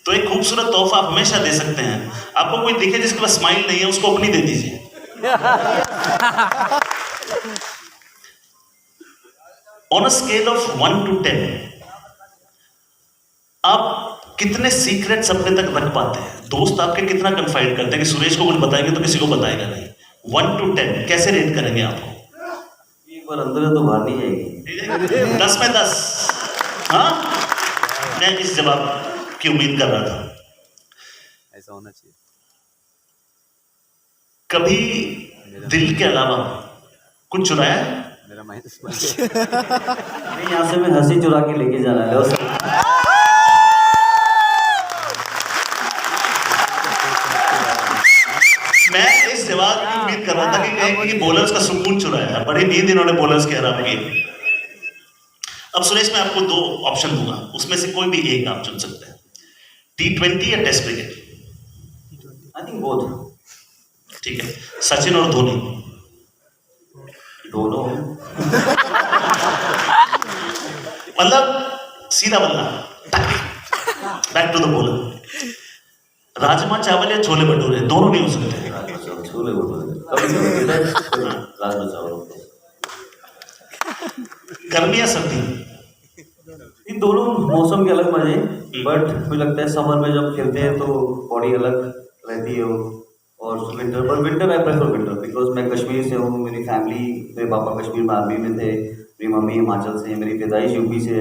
तो तो एक खूबसूरत तोहफा आप हमेशा दे सकते हैं। आपको कोई दिखे जिसके पास स्माइल नहीं है, उसको अपनी दे दीजिए। On a scale of 1 to 10 आप कितने सीक्रेट्स अपने तक रख पाते हैं? दोस्त आपके कितना कन्फाइड करते हैं कि सुरेश को कुछ बताएंगे तो किसी को बताएगा नहीं? 1 to 10 कैसे रेट करेंगे आपको? एक बार अंदर है तो बाहर नहीं जाएगी। 10 में 10। हाँ, मैं इस जवाब की उम्मीद कर रहा था। ऐसा होना चाहिए। कभी दिल के अलावा कुछ चुराया है? मेरा माइनस नहीं, यहाँ से मैं हंसी चुरा के लेके जाना है। मैं इस जवाब की उम्मीद कर रहा था कि कहीं बॉलर्स का सुकून चुराया। बड़ी नींद इन्होंने बॉलर्स की हराम की। अब सुरेश, मैं आपको 2 ऑप्शन दूंगा, उसमें से कोई भी एक आप चुन सकते हैं। T20 या test cricket? I think both. ठीक है, सचिन और धोनी? दोनों। मतलब सीधा बल्ला, back to the bowler. Rajma चावल या छोले भटूरे? दोनों नहीं हो सकते। छोले भटूरे। राजमा चावल। गर्मी या सर्दी? इन दोनों मौसम के अलग मजे, बट मुझे लगता है समर में जब खेलते हैं तो बॉडी अलग रहती है। और विंटर, पर winter I prefer winter because मैं कश्मीर से हूँ। मेरी फैमिली, मेरे पापा कश्मीर में आर्मी में थे, मेरी मम्मी हिमाचल से, मेरी पैदाइश यूपी से।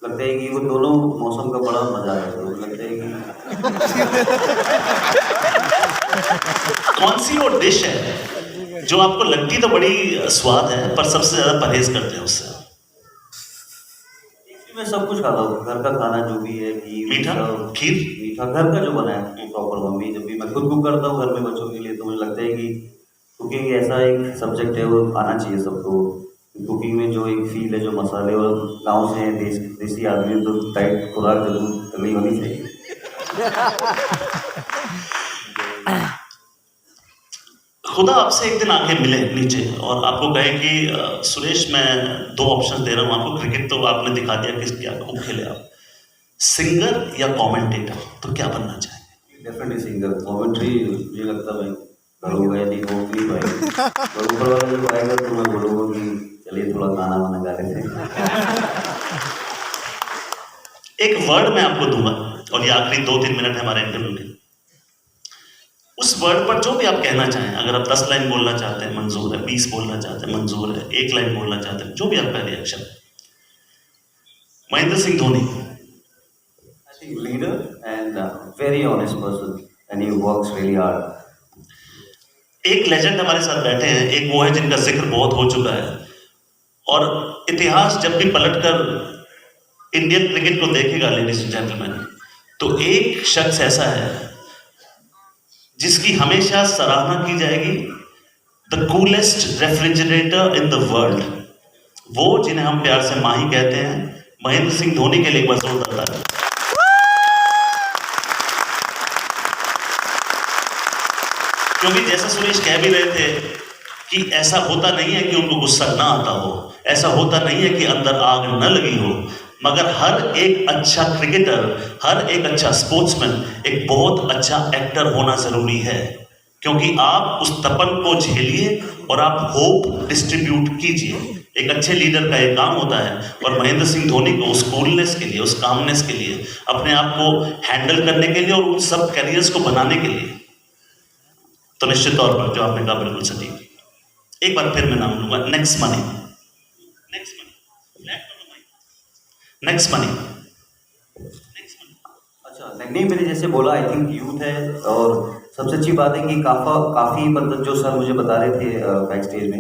लगता है कि वो दोनों मौसम का बड़ा मजा है। तो लगता है कि कौन सी वो डिश है जो आपको लगती तो बड़ी स्वाद है पर सबसे ज्यादा परहेज करते हैं उससे? मैं सब कुछ खाता हूँ, घर का खाना जो भी है, घी, मीठा, खीर? मीठा घर का जो बना है प्रॉपर। मम्मी जब भी मैं खुद कुक करता हूँ घर में बच्चों के लिए, तो मुझे लगता है कि कुकिंग ऐसा एक सब्जेक्ट है, वो आना चाहिए सबको। कुकिंग में जो एक फील है, जो मसाले, और गाँव से देसी आदमी तो टाइट खुराक जरूर करनी होनी चाहिए। खुदा आपसे एक दिन आके मिले नीचे और आपको कहे कि सुरेश, मैं 2 ऑप्शन दे रहा हूँ आपको। क्रिकेट तो आपने दिखा दिया कि क्या खूब खेले आप, सिंगर या कमेंटेटर, तो क्या बनना चाहेंगे? Definitely singer. कॉमेंट्री मुझे लगता है करूँगा, यदि हो भी भाई तो ऊपर वाला जब आएगा तो मैं बोलूँगा कि चलिए थोड़ा गाना वाना गा लेते हैं। एक वर्ड मैं आपको दूंगा और ये आखिरी 2-3 मिनट है हमारे इंटरव्यू के। उस वर्ड पर जो भी आप कहना चाहें, अगर आप 10 लाइन बोलना चाहते हैं मंजूर है, 20 बोलना चाहते हैं मंजूर है, 1 लाइन बोलना चाहते हैं, जो भी आपका reaction. Mahendra Singh Dhoni? I think leader and very honest person and he works really hard. एक लेजेंड हमारे साथ बैठे हैं, एक वो है जिनका जिक्र बहुत हो चुका है और इतिहास जब भी पलटकर इंडियन क्रिकेट को देखेगा लेडीज एंड जेंटलमैन, तो एक शख्स ऐसा है जिसकी हमेशा सराहना की जाएगी। The coolest refrigerator in the world, वो जिन्हें हम प्यार से माही कहते हैं, महेंद्र सिंह धोनी के लिए एक बार जोरदार ताली। क्योंकि जैसा सुरेश कह भी रहे थे कि ऐसा होता नहीं है कि उनको गुस्सा ना आता हो, ऐसा होता नहीं है कि अंदर आग न लगी हो, मगर हर एक अच्छा क्रिकेटर, हर एक अच्छा स्पोर्ट्समैन एक बहुत अच्छा एक्टर होना जरूरी है। क्योंकि आप उस तपन को झेलिए और आप होप डिस्ट्रीब्यूट कीजिए। एक अच्छे लीडर का एक काम होता है और महेंद्र सिंह धोनी को उस कूलनेस के लिए, उस कामनेस के लिए, अपने आप को हैंडल करने के लिए और उन सब कैरियर्स को बनाने के लिए, तो निश्चित तौर पर जो आपने कहा बिल्कुल सटीक। एक बार फिर मैं नाम लूंगा, नेक्स्ट मनी। Next money. अच्छा, नहीं मैंने जैसे बोला, आई थिंक यूथ है और सबसे अच्छी बात है कि काफ़ी मतलब जो सर मुझे बता रहे थे बैक स्टेज में,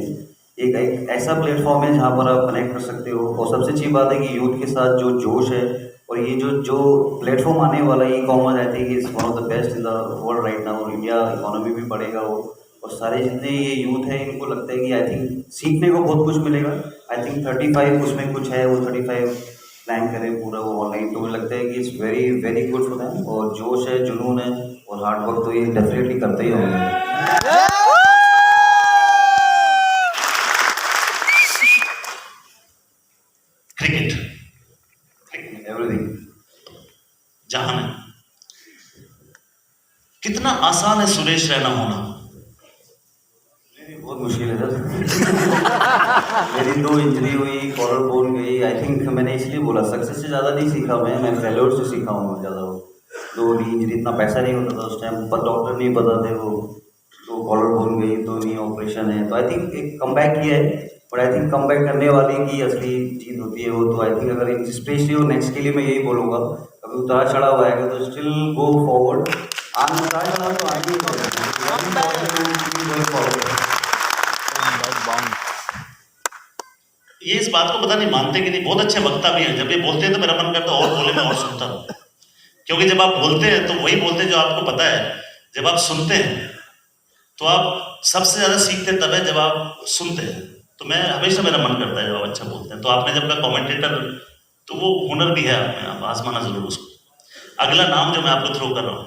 एक ऐसा प्लेटफॉर्म है जहाँ पर आप कनेक्ट कर सकते हो। और सबसे अच्छी बात है कि यूथ के साथ जो जोश है और ये जो प्लेटफॉर्म आने वाला है, e commerce, I think is one of the best in the world right now. India economy भी बढ़ेगा वो, और सारे जितने ये यूथ है इनको लगता है कि आई थिंक सीखने को बहुत कुछ मिलेगा। आई थिंक 35 उसमें कुछ है, वो 35 प्लान करें पूरा वो ऑनलाइन, तो मुझे लगता है कि it's very very good for them. और जोश है, जुनून है और हार्ड वर्क तो ये डेफिनेटली करते ही होंगे। Cricket everything. जहां है आसान है सुरेश रैना होना? बहुत मुश्किल है सर। मेरी 2 इंजरी हुई, कॉलर बोन गई। आई थिंक मैंने इसलिए बोला सक्सेस से ज़्यादा नहीं सीखा मैं फेलियर से सीखा हूँ ज़्यादा। वो 2 नी इंजरी, इतना पैसा नहीं होता था उस टाइम, पर डॉक्टर नहीं बताते वो, तो कॉलर बोन गई, 2 नी ऑपरेशन है। तो आई थिंक एक कमबैक किया है, बट आई थिंक कमबैक करने वाले की असली जीत होती है वो। तो आई थिंक अगर स्पेशली वो नेक्स्ट के लिए मैं यही बोलूँगा, कभी उतार चढ़ाव आएगा तो स्टिल गो फॉरवर्ड। आज उतार चढ़ाव तो आएंगे, ये इस बात को पता नहीं मानते कि नहीं, बहुत अच्छे वक्ता भी हैं। जब ये बोलते हैं तो मेरा मन करता है और बोले, मैं और सुनता हूँ। क्योंकि जब आप बोलते हैं तो वही बोलते हैं जो आपको पता है। जब आप सुनते हैं तो आप सबसे ज़्यादा सीखते तब है जब आप सुनते हैं। तो मैं हमेशा, मेरा मन करता है जब आप अच्छा बोलते हैं। तो आपने जब कहा कॉमेंटेटर, तो वो हुनर भी है आप में, आप आजमाना जरूर उसको। अगला नाम जो मैं आपको थ्रो कर रहा हूँ,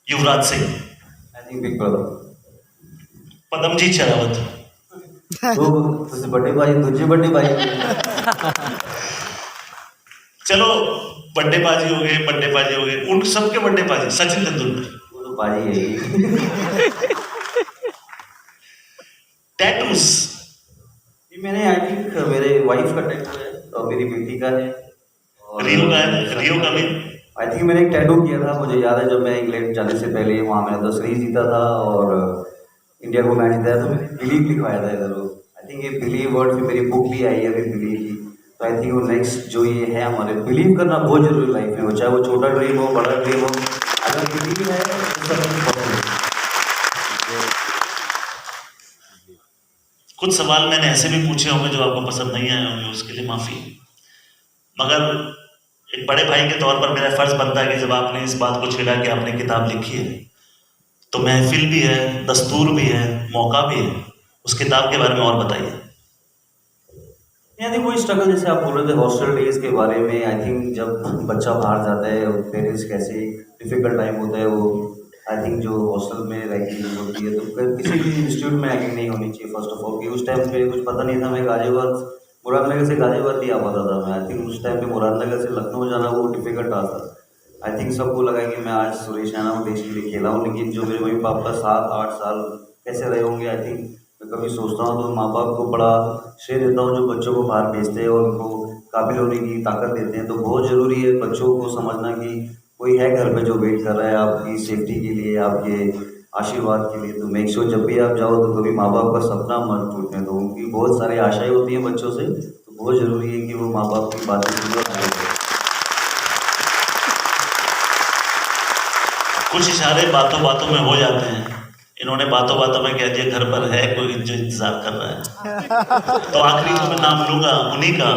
Yuvraj Singh. I think big brother. Padamjeet Sehrawat. तो तुझे बड़े भाई, तुझे बड़े भाई। चलो बड्डेबाजी हो गए, उन सबके बड्डेबाजी। सचिन तेंदुलकर। वो तो भाई है ही। टैटूज। ये मैंने आई थिंक मेरे वाइफ का टैटू है और मेरी बेटी का है, और रियो का है, रियो का भी। आई थिंक मैंने एक टैटू किया था, मुझे याद है जब मैं इंग्लैंड जाने से पहले वहाँ मैंने 10 सीरीज जीता था और इंडिया को मैच दिया, तो मैंने बिलीव लिखवाया था इधर। आई थिंक ये बिलीव वर्ड, फिर मेरी बुक भी आई है अभी बिलीव की। तो आई थिंक वो नेक्स्ट जो ये है हमारे, बिलीव करना बहुत जरूरी लाइफ में हो, चाहे वो छोटा ड्रीम हो बड़ा ड्रीम हो, अगर बिलीव है तो सब कुछ पॉसिबल है। कुछ सवाल मैंने ऐसे भी पूछे होंगे जो आपको पसंद नहीं आए होंगे, उसके लिए माफी। मगर एक बड़े भाई के तौर पर मेरा फर्ज बनता है कि जब आपने इस बात को छेड़ा कि आपने किताब लिखी है, तो महफिल भी है, दस्तूर भी है, मौका भी है। उस किताब के बारे में और बताइए। यानी वही स्ट्रगल जैसे आप बोल रहे थे हॉस्टल डेज के बारे में। आई थिंक जब बच्चा बाहर जाता है और पेरेंट्स कैसे डिफिकल्ट टाइम होता है वो, आई थिंक जो हॉस्टल में रैगिंग होती है, तो किसी भी इंस्टीट्यूट में रैगिंग नहीं होनी चाहिए फर्स्ट ऑफ ऑल। कि उस टाइम पे कुछ पता नहीं था, मैं गाजियाबाद, मुरादनगर से गाजियाबाद ही आ पाता था मैं। आई थिंक उस टाइम पे मुरादनगर से लखनऊ जाना वो डिफिकल्ट था। आई थिंक सबको लगा कि मैं आज सुरेश रैना हूँ, देश के लिए खेला हूँ, लेकिन जो मेरे मम्मी पापा 7-8 साल कैसे रहे होंगे, आई थिंक मैं कभी सोचता हूँ तो माँ बाप को बड़ा श्रेय देता हूँ जो बच्चों को बाहर भेजते हैं और उनको काबिल होने की ताकत देते हैं। तो बहुत ज़रूरी है बच्चों को समझना कि कोई है घर पे जो वेट कर रहा है आपकी सेफ्टी के लिए, आपके आशीर्वाद के लिए। तो मेक श्योर जब भी आप जाओ तो कभी माँ बाप का सपना मत टूटने दो। उनकी बहुत सारी आशाएं होती हैं बच्चों से, तो बहुत ज़रूरी है कि वो माँ बाप की बातें सुने और आगे बढ़े। कुछ इशारे बातों बातों में हो जाते हैं। इन्होंने बातों बातों में कह दिया घर पर है कोई जो इंतजार कर रहा है। तो आखिरी में मैं नाम लूंगा उन्हीं का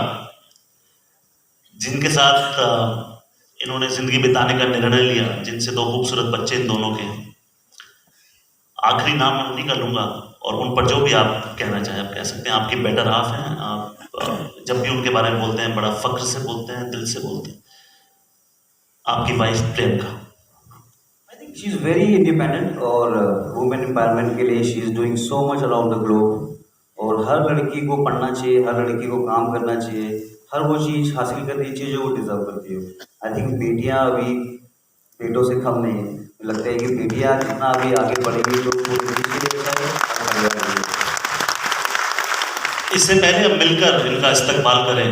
जिनके साथ इन्होंने जिंदगी बिताने का निर्णय लिया, जिनसे 2 खूबसूरत बच्चे इन दोनों के। आखिरी नाम मैं उन्हीं का लूंगा और उन पर जो भी आप कहना चाहें आप कह सकते हैं। आपकी बेटर हाफ हैं। आप जब भी उनके बारे में बोलते हैं बड़ा फख्र से बोलते हैं, दिल से बोलते हैं। आपकी wife Priyanka. She is very independent और वुमेन एम्पावरमेंट के लिए she is doing so much around the globe. और हर लड़की को पढ़ना चाहिए, हर लड़की को काम करना चाहिए, हर वो चीज़ हासिल करनी चाहिए जो वो डिज़र्व करती हो। आई थिंक बेटियां अभी बेटों से कम नहीं है। मुझे लगता है कि बेटियां जितना अभी आगे बढ़ेंगी तो वो देश के लिए अच्छा है। इससे पहले हम मिलकर इनका इस्तकबाल करें,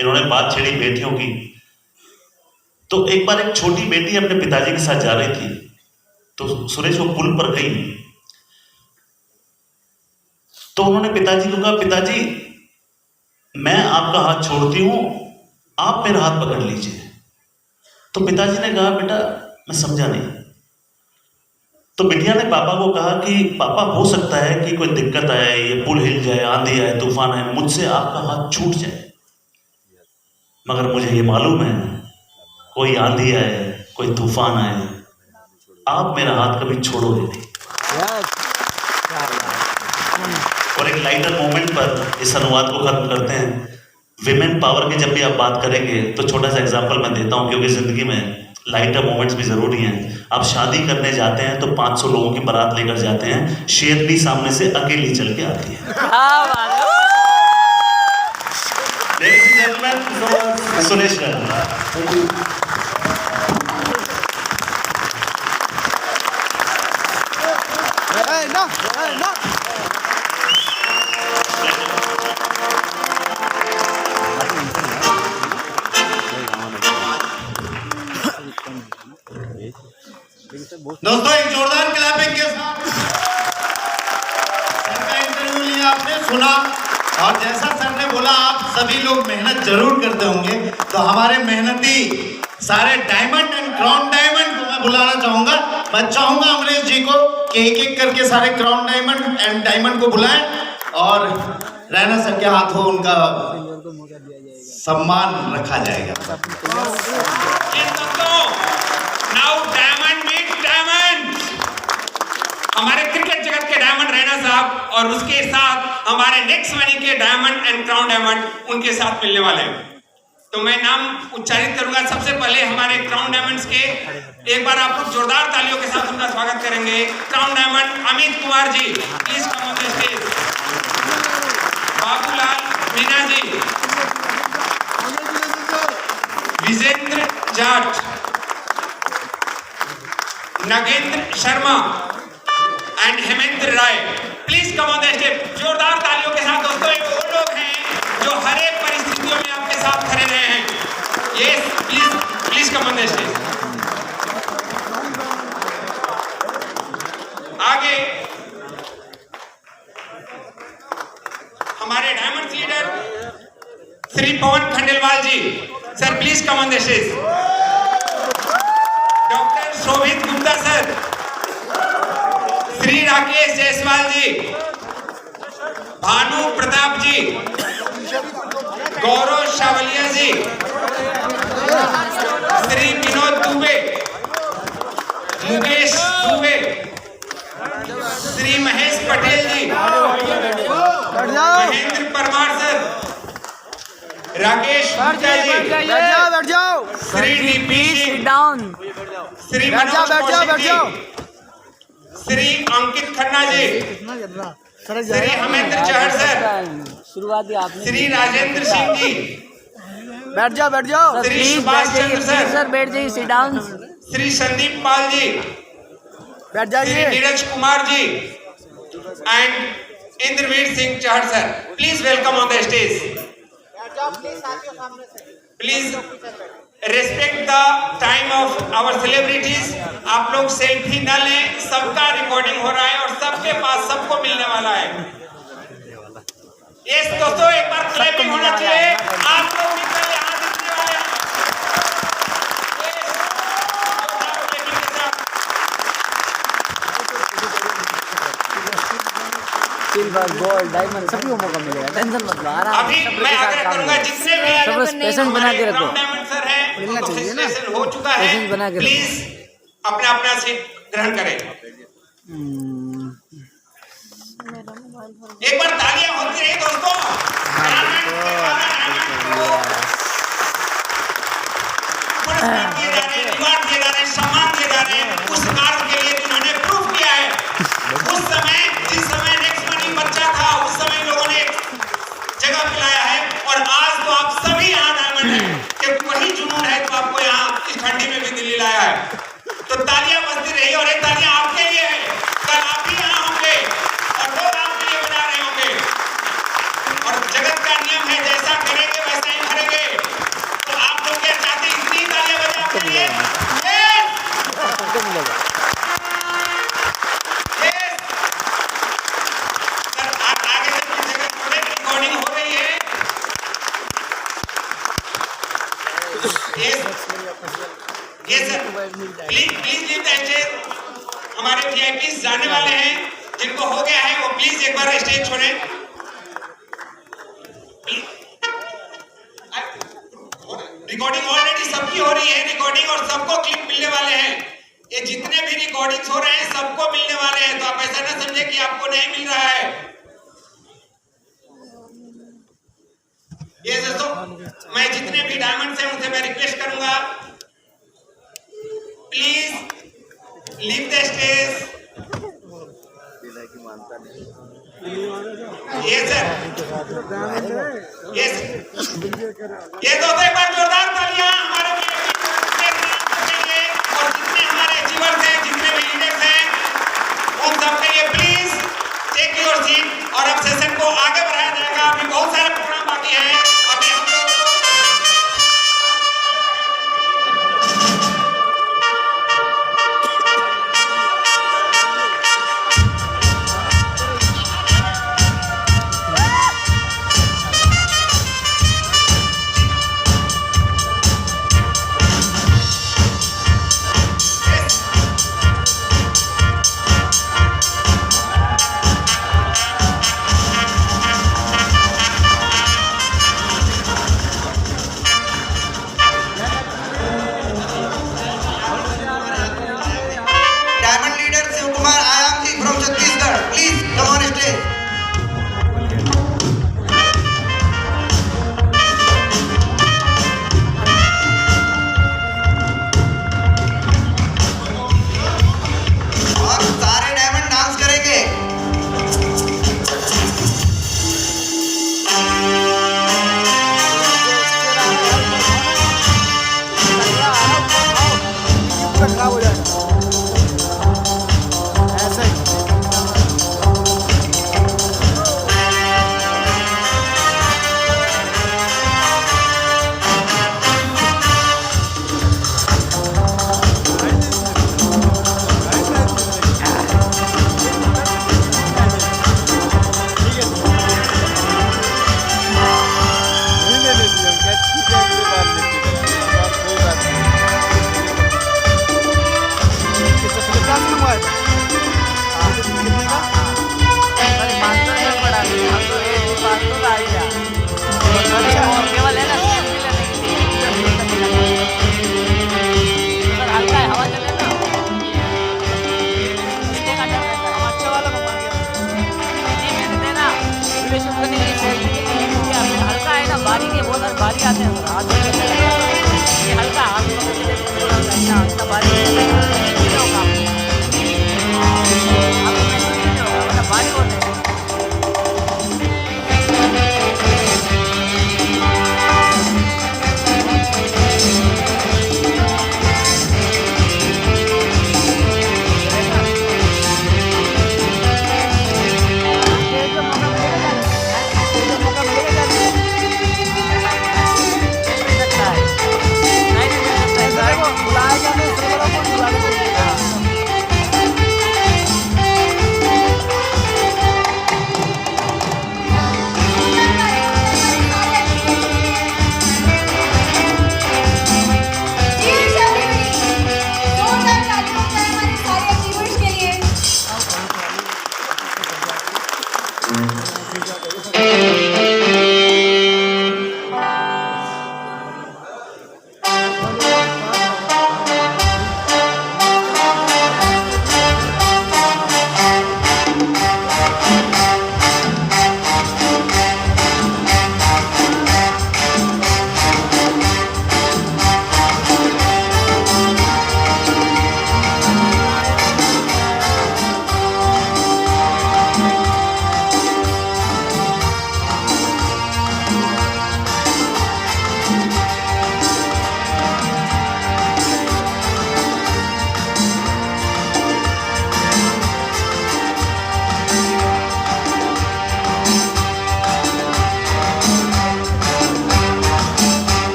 इन्होंने बात छेड़ी बेटियों की। तो एक बार एक छोटी बेटी अपने पिताजी के साथ जा रही थी, तो सुरेश वो पुल पर गई, तो उन्होंने पिताजी को कहा, पिताजी मैं आपका हाथ छोड़ती हूं, आप मेरा हाथ पकड़ लीजिए। तो पिताजी ने कहा, बेटा मैं समझा नहीं। तो बिटिया ने पापा को कहा कि पापा हो सकता है कि कोई दिक्कत आए, ये पुल हिल जाए, आंधी आए, तूफान आए, मुझसे आपका हाथ छूट जाए, मगर मुझे ये मालूम है कोई आंधी आए, कोई तूफान आए, आप मेरा हाथ कभी छोड़ोगे नहीं। और एक लाइटर मोमेंट पर इस अनुवाद को खत्म करते हैं। विमेन पावर की जब भी आप बात करेंगे तो छोटा सा एग्जांपल मैं देता हूं, क्योंकि जिंदगी में लाइटर मोमेंट्स भी जरूरी हैं। आप शादी करने जाते हैं तो 500 लोगों की बारात लेकर जाते हैं, शेरनी सामने से अकेली चल के आती है। Ladies and gentlemen, Suresh Raina. दोस्तों एक जोरदार क्लैपिंग के साथ सर का इंटरव्यू लिया, आपने सुना और जैसा सर ने बोला आप सभी लोग मेहनत जरूर करते होंगे, तो हमारे मेहनती सारे डायमंड एंड क्राउन डायमंड को मैं बुलाना चाहूंगा। मैं चाहूंगा अमरीश जी को कि एक एक करके सारे क्राउन डायमंड एंड डायमंड को बुलाएं और रैना सर के हाथों उनका सम्मान रखा जाएगा। नाउ डायमंड मीट डायमंड, हमारे क्रिकेट जगत के डायमंड रैना साहब और उसके साथ हमारे नेक्स्ट मनी के डायमंड एंड क्राउन डायमंड उनके साथ मिलने वाले हैं। तो मैं नाम उच्चारित करूंगा। सबसे पहले हमारे क्राउन डायमंड्स के एक बार आप लोग जोरदार तालियों के साथ उनका स्वागत करेंगे। Crown diamond Amit Kumar ji, please come on the stage. Babulal Meena ji, Vijendra Jat, Nagendra Sharma and Hemendra Rai, please come on the stage. जोरदार तालियों के साथ दोस्तों, एक वो लोग हैं जो हर एक परिस्थितियों में आपके साथ खड़े रहे हैं। Yes, please come on the stage. आगे हमारे diamond leader Shri Pawan Khandelwal ji, sir please come on the stage. Doctor Shobhit Gupta sir, Shri Rakesh Jaiswal ji, Bhanu Pratap ji, Gaurav Shawaliya ji, Shri Vinod Dubey, Mukesh Dubey, Shri Mahesh Patel ji, Mahendra Parmar sir, Rakesh Gupta ji, बैठ जाओ Shri DP ji, down Shri Manoj Kaushik ji, Shri Ankit Khanna ji, Shri Hamendra Chahar sir, शुरुआती आपने श्री राजेंद्र सिंह जी, बैठ जाओ श्री सुभाष चंद्र सर, सर बैठ जाइए, सिट डाउन। श्री संदीप पाल जी, बैठ श्री जाइए। Neeraj Kumar ji and Indraveer Singh Chahar sir, please welcome on the stage. Please respect the time of our celebrities. आप लोग सेल्फी न लें, सबका रिकॉर्डिंग हो रहा है और सबके पास सबको मिलने वाला है। यस दोस्तों, एक बार क्लैपिंग होना चाहिए। आप लोग मिलकर यहाँ दिखने वाले हैं। सिल्वर, गोल्ड, डायमंड सभी को मौका मिलेगा, टेंशन मत लो, आराम अभी मैं आग्रह करूंगा जितने भी सब पेशेंस बना के रखो। डायमंड सर हैं, मिलना उनको चाहिए ना। सेशन हो चुका है, पेशेंस बना के रखो। प्लीज अपना अपना सीट ग्रहण करें। एक बार तालियां होती रही दोस्तों। पुरस्कार दिए जा रहे हैं, रिवार्ड दिए जा रहे हैं, सम्मान दिए जा रहे हैं उस कार्य के लिए जिन्होंने प्रूफ किया है। उस समय जिस समय नेक्स्ट मनी बच्चा था, उस समय लोगों ने जगह पिलाया है और आज तो आप सभी यहाँ डायमंड हैं कि वही जुनून है तो आपको यहाँ इस ठंडी में भी दिल्ली लाया है। तो तालियां बजती रही और ये तालियां आपके लिए है। कल आप भी यहाँ होंगे और लोग आपके लिए बजा रहे होंगे और जगत का नियम है, जैसा करेंगे वैसा ही भरेंगे। तो आप लोग क्या चाहते हैं, इतनी तालियां बजा आपके लिए? सबको मिलेगा। सर आगे से कुछ जगह थोड़े रिकॉर्डिंग हो रही है। ये sir please leave the stage. हमारे वीआईपी जाने वाले हैं, जिनको हो गया है वो प्लीज एक बार स्टेज छोड़ें। रिकॉर्डिंग ऑलरेडी सबकी हो रही है, रिकॉर्डिंग और सबको क्लिप मिलने वाले हैं। ये जितने भी रिकॉर्डिंग्स हो रहे हैं सबको मिलने वाले हैं, तो आप ऐसा ना समझे कि आपको नहीं मिल रहा है। ये दोस्तों, मैं जितने भी डायमंड्स हैं उनसे मैं रिक्वेस्ट करूंगा, प्लीज लीव द स्टेज। ये सर, ये दोस्तों एक बार जोरदार तालियां हमारे और जितने हमारे अचीवर्स हैं, जितने भी लीडर्स हैं, उन सबके लिए प्लीज योर सीट। और अब सेशन को आगे बढ़ाया जाएगा। अभी बहुत सारे प्रोग्राम बाकी हैं। अभी हम लोग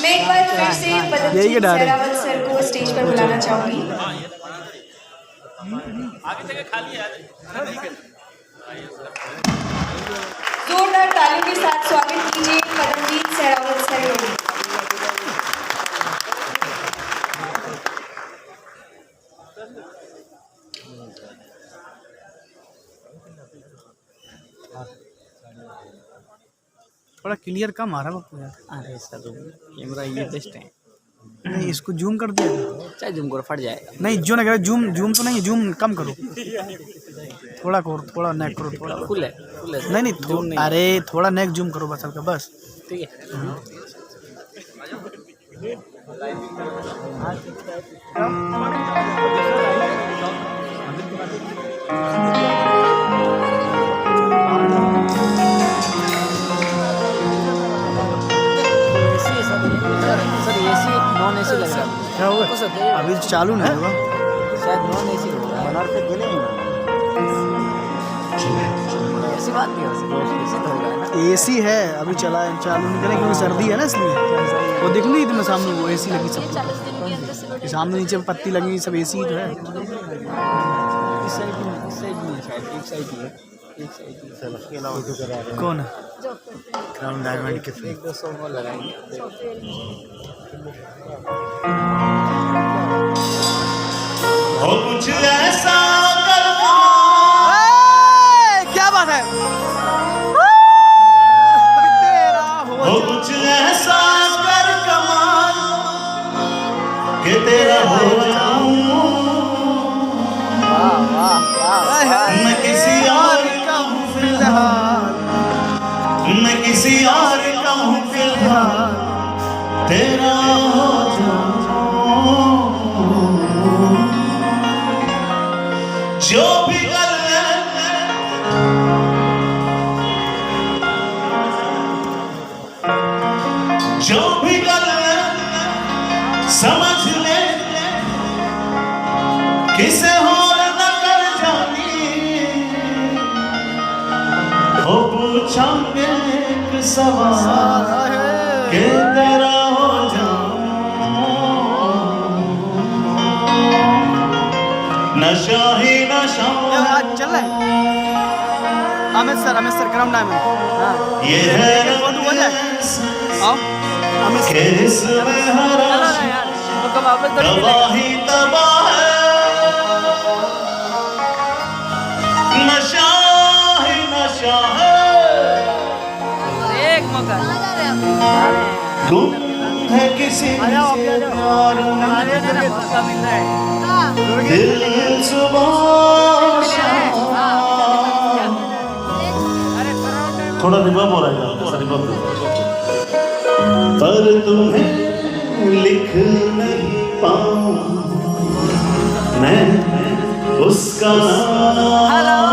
मैं एक बार फिर से पदमजीत सहरावत सर को स्टेज पर बुलाना चाहूंगी। जोरदार तालियों के साथ स्वागत कीजिए पदमजीत सहरावत सर को। थोड़ा क्लियर कम आ रहा है यार। अरे सर कैमरा ये बेस्ट है। नहीं इसको जूम कर दिया, चाहे जूम करो फट जाएगा। नहीं जो ना जूम जूम तो नहीं, जूम कम करो, थोड़ा करो, थोड़ा नेक करो, थोड़ा फुल है फुल है। नहीं नहीं, अरे थोड़ा नेक जूम करो बस हल्का, बस ठीक है। क्या होगा अभी चालू नहीं होगा। शायद नॉन एसी होगा। बनारस से गेले नहीं ऐसी बात नहीं हो सकती, एसी तो होगा ना। एसी है अभी चालू नहीं करें क्योंकि सर्दी है ना इसलिए। वो दिख नहीं तुम्हें सामने वो एसी लगी सब, सामने नीचे पत्ती लगी सब एसी तो है। इस साइड में शायद एक साइड में उसके अलावा कौन है? क्राउन डायमंड के 100 और लगाएंगे। हो कुछ ऐसा कर क्या बात है? हो कुछ ऐसा कर कमाल कि तेरा हो जाऊं मैं किसी और का हूँ फिलहाल, मैं किसी और का हूँ फिलहाल तेरा हो जाऊं। जो भी कर ले जो भी कर ले समझ ले किसे और न कर जानी हो पूछांगे एक सवाल के तेरा हो जाऊं नशा ही नशा चल रहा है अमित सर क्राउन डायमंड। हाँ ये है फोटो हो जाए आओ अमित सर किस में हरा यार तो कब वापस तबाही तबाह नशा ही नशा है एक मौका गुम है किसी से प्यार में मौका मिल रहा है। दिल सुबह शाम थोड़ा रिवर्ब हो रहा है थोड़ा रिवर्ब पर तुम्हें लिख नहीं पाऊं मैं उसका नाम